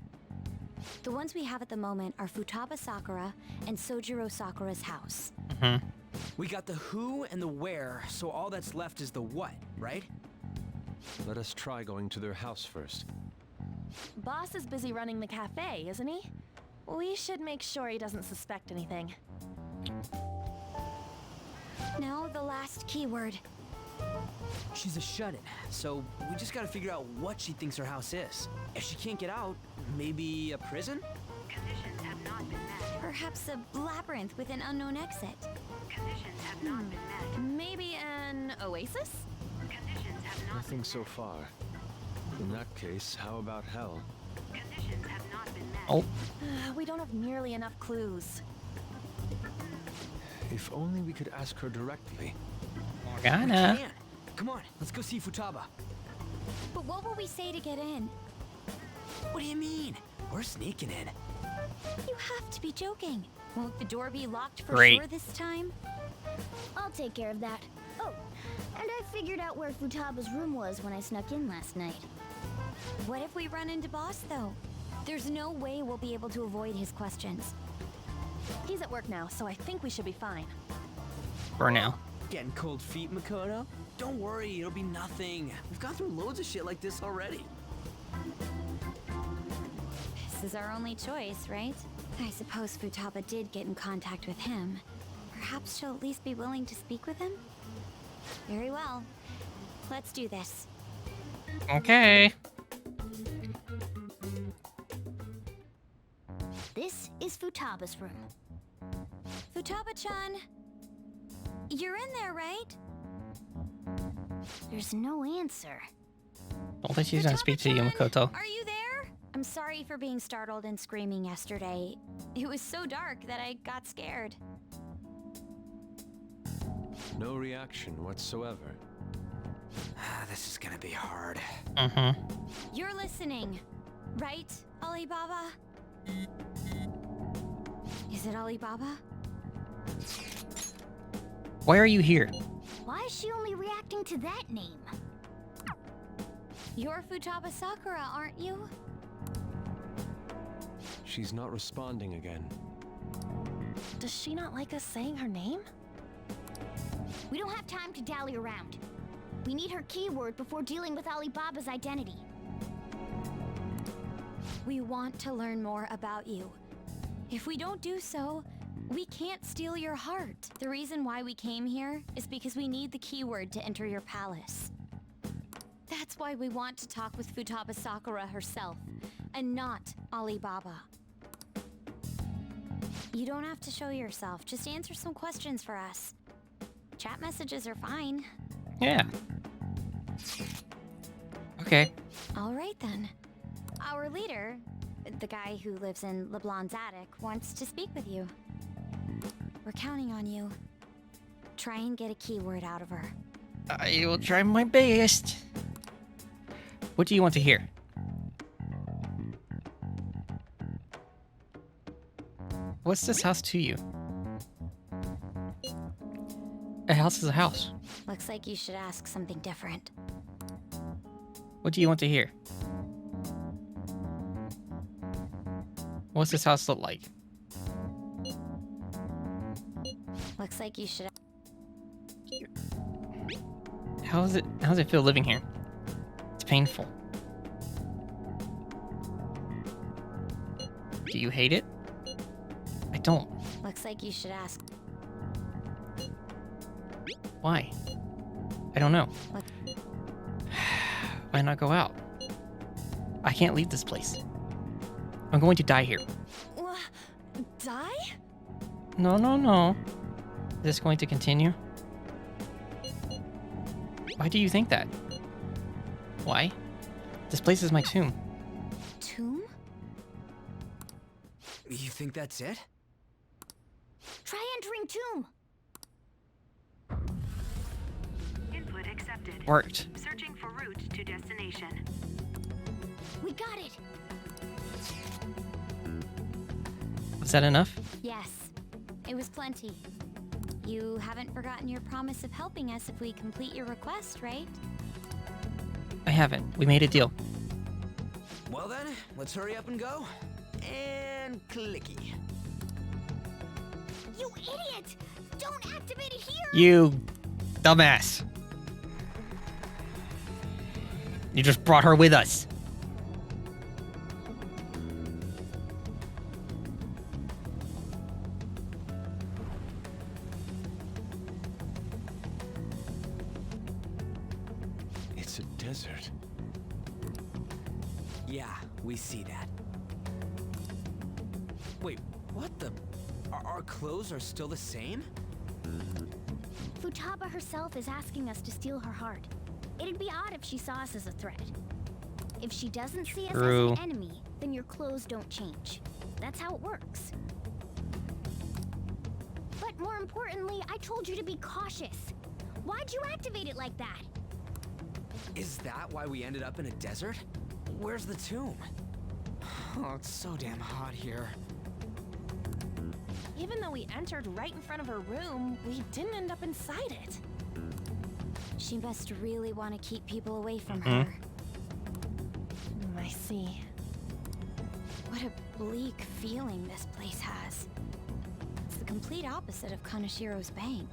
S8: The ones we have at the moment are Futaba Sakura and Sojiro Sakura's house.
S7: We got the who and the where, so all that's left is the what, right?
S5: Let us try going to their house first.
S6: Boss is busy running the cafe, isn't he? We should make sure he doesn't suspect anything.
S8: Now the last keyword.
S7: She's a shut-in, so we just gotta figure out what she thinks her house is. If she can't get out, maybe a prison?
S8: Conditions have not been met. Perhaps a labyrinth with an unknown exit. Conditions have not been met.
S6: Maybe an oasis?
S8: Conditions have not
S5: Nothing so far. In that case, how about hell?
S8: Conditions have not been met.
S1: Oh,
S6: We don't have nearly enough clues.
S5: If only we could ask her directly.
S1: Morgana.
S7: Man, come on, let's go see Futaba.
S8: But what will we say to get in?
S7: What do you mean? We're sneaking in.
S8: You have to be joking. Won't the door be locked for
S1: Great.
S8: sure this time?
S3: I'll take care of that. Oh, and I figured out where Futaba's room was when I snuck in last night.
S8: What if we run into Boss, though? There's no way we'll be able to avoid his questions.
S6: He's at work now, so I think we should be fine.
S1: For now.
S7: Getting cold feet, Makoto? Don't worry, it'll be nothing. We've gone through loads of shit like this already.
S8: This is our only choice, right? I suppose Futaba did get in contact with him. Perhaps she'll at least be willing to speak with him? Very well. Let's do this.
S1: Okay.
S3: This is Futaba's room.
S8: Futaba-chan! You're in there, right?
S3: There's no answer.
S1: Don't think she's gonna speak to you, Makoto.
S8: Are you there? I'm sorry for being startled and screaming yesterday. It was so dark that I got scared.
S5: No reaction whatsoever.
S7: This is gonna be hard.
S8: You're listening, right, Alibaba? Is it Alibaba?
S1: Why are you here?
S3: Why is she only reacting to that name?
S8: You're Futaba Sakura, aren't you?
S5: She's not responding again.
S6: Does she not like us saying her name?
S3: We don't have time to dally around. We need her keyword before dealing with Alibaba's identity.
S8: We want to learn more about you. If we don't do so, we can't steal your heart. The reason why we came here is because we need the keyword to enter your palace. That's why we want to talk with Futaba Sakura herself, and not Alibaba. You don't have to show yourself, just answer some questions for us. Chat messages are fine.
S1: Yeah. Okay.
S8: All right then. Our leader, the guy who lives in LeBlanc's attic, wants to speak with you. We're counting on you. Try and get a keyword out of her.
S1: I will try my best. What do you want to hear? What's this house to you? A house is a house.
S8: Looks like you should ask something different.
S1: What do you want to hear? What's this house look like?
S8: Looks like you should.
S1: How does it feel living here? It's painful. Do you hate it? I don't.
S8: Looks like you should ask.
S1: Why? I don't know.
S8: What?
S1: Why not go out? I can't leave this place. I'm going to die here.
S6: Die?
S1: No, no, no. Is this going to continue? Why do you think that? Why? This place is my tomb.
S8: Tomb?
S7: You think that's it?
S3: Try entering tomb.
S13: Input accepted.
S1: Worked.
S13: Searching for route to destination.
S3: We got it.
S1: Was that enough?
S8: Yes. It was plenty. You haven't forgotten your promise of helping us if we complete your request, right?
S1: I haven't. We made a deal.
S7: Well then, let's hurry up and go. And clicky.
S3: You idiot! Don't activate it here!
S1: You dumbass. You just brought her with us.
S5: It's a desert.
S7: Yeah, we see that. Wait, what the? Our clothes are still the same?
S3: Futaba herself is asking us to steal her heart. It'd be odd if she saw us as a threat. If she doesn't see us
S1: True.
S3: as an enemy, then your clothes don't change. That's how it works. But more importantly, I told you to be cautious. Why'd you activate it like that?
S7: Is that why we ended up in a desert? Where's the tomb? Oh, it's so damn hot here.
S6: Even though we entered right in front of her room, we didn't end up inside it.
S8: She must really want to keep people away from her.
S6: I see.
S8: What a bleak feeling this place has. It's the complete opposite of Kanashiro's bank.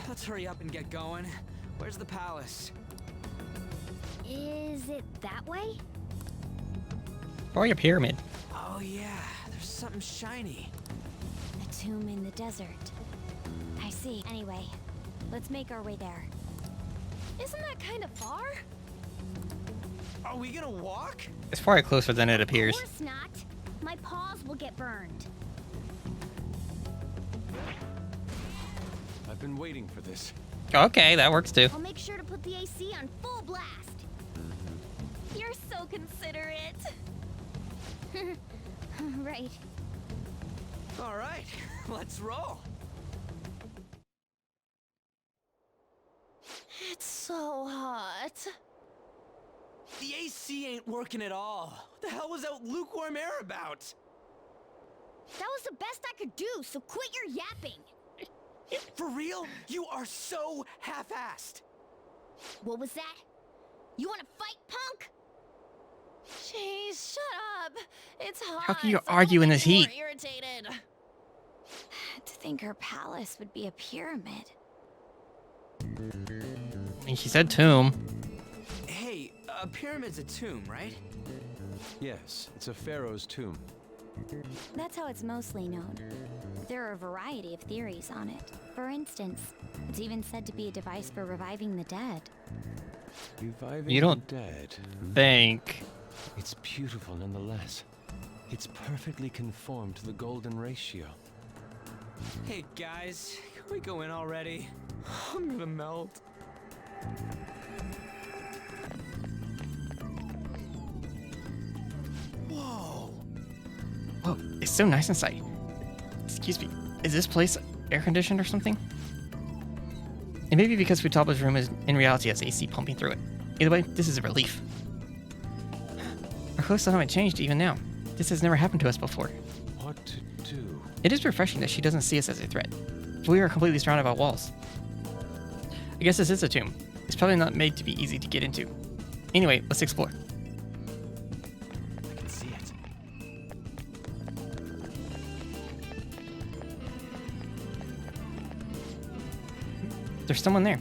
S7: Let's hurry up and get going. Where's the palace?
S3: Is it that way?
S1: Or your pyramid.
S7: Oh yeah, there's something shiny.
S8: A tomb in the desert. I see. Anyway, let's make our way there.
S6: Isn't that kind of far?
S7: Are we gonna walk?
S1: It's far closer than it appears.
S3: Of course not. My paws will get burned.
S5: I've been waiting for this.
S1: Okay, that works too.
S3: I'll make sure to put the AC on full blast.
S6: You're so considerate.
S3: Right.
S7: All right, let's roll.
S6: It's so hot.
S7: The AC ain't working at all. What the hell was that lukewarm air about?
S3: That was the best I could do, so quit your yapping.
S7: For real? You are so half-assed.
S3: What was that? You want to fight, punk?
S6: Jeez, shut up. It's hot.
S1: How can you
S6: so
S1: argue in
S6: I'll
S1: this
S6: get more
S1: heat?
S6: Irritated.
S8: To think her palace would be a pyramid.
S1: And she said tomb.
S7: Hey, a pyramid's a tomb, right?
S5: Yes, it's a pharaoh's tomb.
S8: That's how it's mostly known. There are a variety of theories on it. For instance, it's even said to be a device for reviving the dead.
S5: Reviving
S1: You don't
S5: the dead.
S1: Think.
S5: It's beautiful nonetheless. It's perfectly conformed to the golden ratio.
S7: Hey guys, can we go in already? I'm gonna melt. Whoa!
S1: Whoa, it's so nice inside. Excuse me, is this place air conditioned or something? It may be because Futaba's room is in reality has AC pumping through it. Either way, this is a relief. Our clothes still haven't changed even now. This has never happened to us before.
S5: what to do.
S1: It is refreshing that she doesn't see us as a threat. We are completely surrounded by walls. I guess this is a tomb. It's probably not made to be easy to get into. Anyway, let's explore.
S5: I can see it.
S1: There's someone there.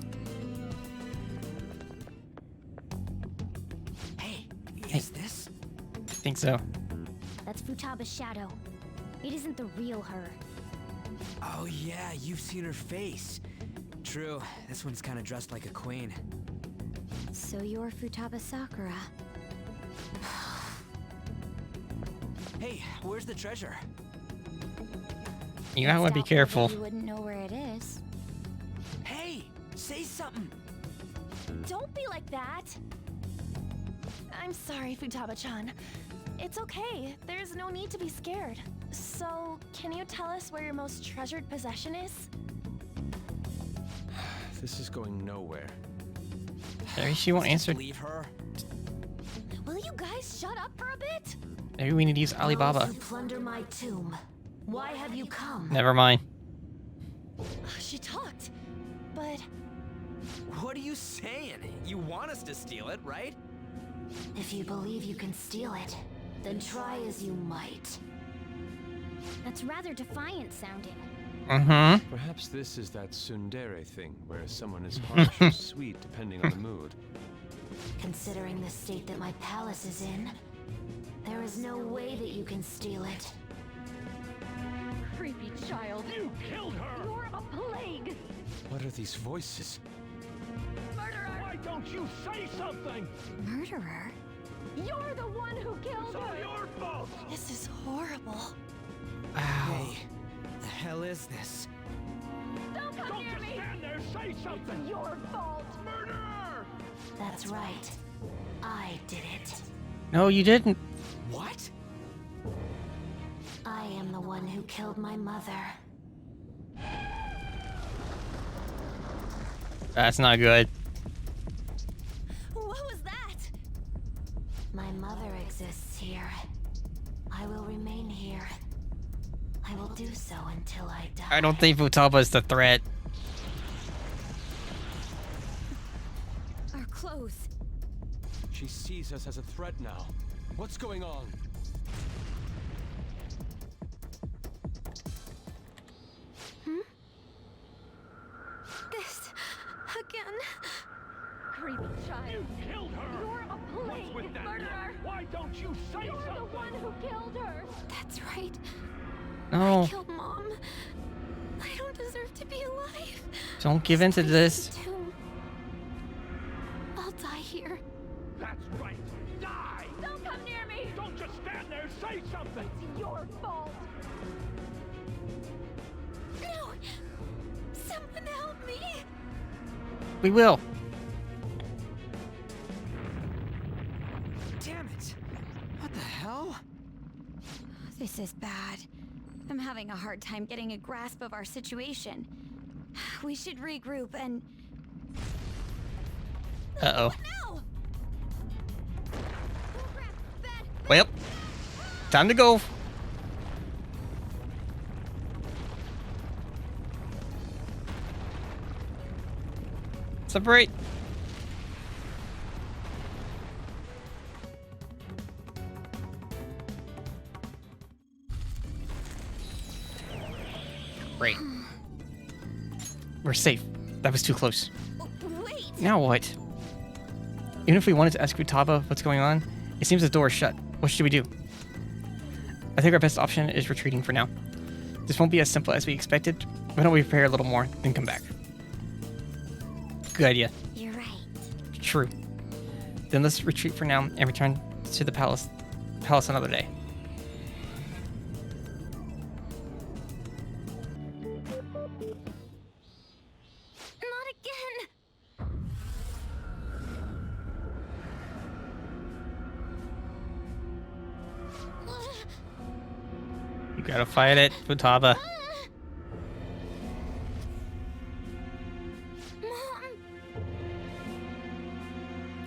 S7: Hey,
S1: Hey.
S7: is this?
S1: I think so.
S3: That's Futaba's shadow. It isn't the real her.
S7: Oh yeah, you've seen her face. True, this one's kind of dressed like a queen.
S8: So you're Futaba Sakura.
S7: Hey, where's the treasure?
S1: You gotta be
S3: Stop
S1: careful.
S3: You wouldn't know where it is.
S7: Hey, say something.
S6: Don't be like that. I'm sorry, Futaba-chan. It's okay. There's no need to be scared. So, can you tell us where your most treasured possession is?
S5: This is going nowhere.
S1: Maybe she won't answer.
S7: Leave her.
S6: Will you guys shut up for a bit?
S1: Maybe we need to use Alibaba.
S8: Plunder my tomb. Why have you come?
S1: Never mind.
S6: She talked, but
S7: What are you saying? You want us to steal it, right?
S8: If you believe you can steal it, then try as you might.
S3: That's rather defiant sounding.
S1: Mm-hmm.
S5: Perhaps this is that tsundere thing, where someone is harsh or sweet depending on the mood.
S8: Considering the state that my palace is in, there is no way that you can steal it.
S6: creepy child.
S11: You killed her!
S6: You're a plague.
S5: What are these voices?
S6: Murderer.
S11: Why don't you say something?
S8: Murderer?
S6: You're the one who killed
S11: It's all
S6: her.
S11: your fault!
S6: This is horrible.
S7: Hey, the hell is this?
S6: Don't come
S11: Don't
S6: near
S11: just
S6: me.
S11: stand there, say something!
S6: It's your fault.
S11: Murderer!
S8: That's right. I did it.
S1: No, you didn't.
S7: What?
S8: I am the one who killed my mother.
S1: That's not good.
S6: What was that?
S8: My mother exists here. I will remain here. I will do so until I die.
S1: I don't think Futaba is the threat.
S8: Our clothes.
S5: She sees us as a threat now. What's going on?
S8: This again.
S6: Creepy child.
S11: You killed her!
S6: You're a
S11: What's
S6: plague.
S11: with that?
S6: Murderer.
S11: Why don't you say
S6: You're the
S11: something?
S6: one who killed her.
S8: That's right.
S1: No.
S8: I killed Mom. I don't deserve to be alive.
S1: Don't give in to this.
S8: Tomb. I'll die here.
S11: That's right! Die!
S6: Don't come near me.
S11: Don't just stand there, say something!
S6: It's your fault.
S8: No! Someone help me!
S1: We will.
S7: Damn it! What the hell?
S8: This is bad. I'm having a hard time getting a grasp of our situation. We should regroup and...
S1: Uh-oh.
S8: No!
S1: Well, time to go. Separate. Great. We're safe. That was too close.
S8: Wait!
S1: Now what? Even if we wanted to ask Futaba what's going on, it seems the door is shut. What should we do? I think our best option is retreating for now. This won't be as simple as we expected. Why don't we prepare a little more, then come back? Good idea.
S8: You're right.
S1: True. Then let's retreat for now and return to the palace another day.
S8: Not again!
S1: You gotta fight it, Futaba.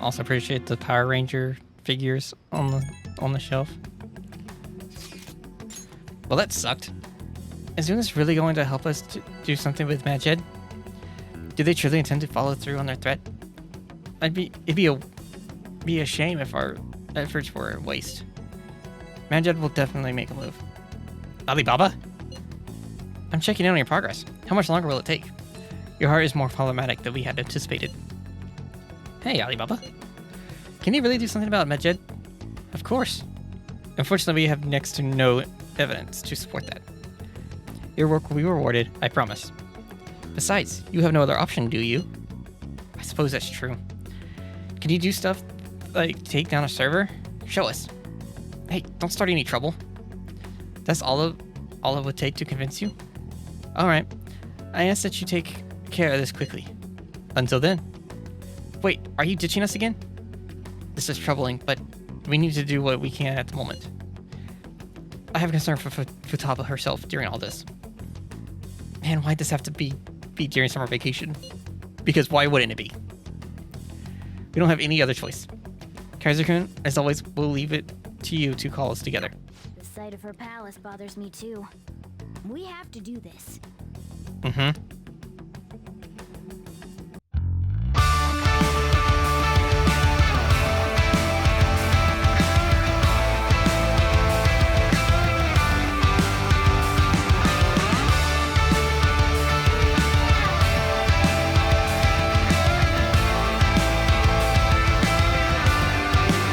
S1: Also appreciate the Power Ranger figures on the shelf. Well, that sucked. Is Unis really going to help us to do something with Majed? Do they truly intend to follow through on their threat? It'd be a shame if our efforts were a waste. Majed will definitely make a move. Alibaba? I'm checking in on your progress. How much longer will it take? Your heart is more problematic than we had anticipated. Hey, Alibaba. Can you really do something about Majed? Of course. Unfortunately, we have next to no evidence to support that. Your work will be rewarded, I promise. Besides, you have no other option, do you? I suppose that's true. Can you do stuff like take down a server? Show us. Hey, don't start any trouble. That's all it would take to convince you? Alright. I ask that you take care of this quickly. Until then. Wait, are you ditching us again? This is troubling, but we need to do what we can at the moment. I have concern for Futaba herself during all this. Man, why'd this have to be during summer vacation? Because why wouldn't it be? We don't have any other choice. Kaiser-kun, as always, we'll leave it to you to call us together.
S3: The sight of her palace bothers me too. We have to do this.
S1: Mm-hmm.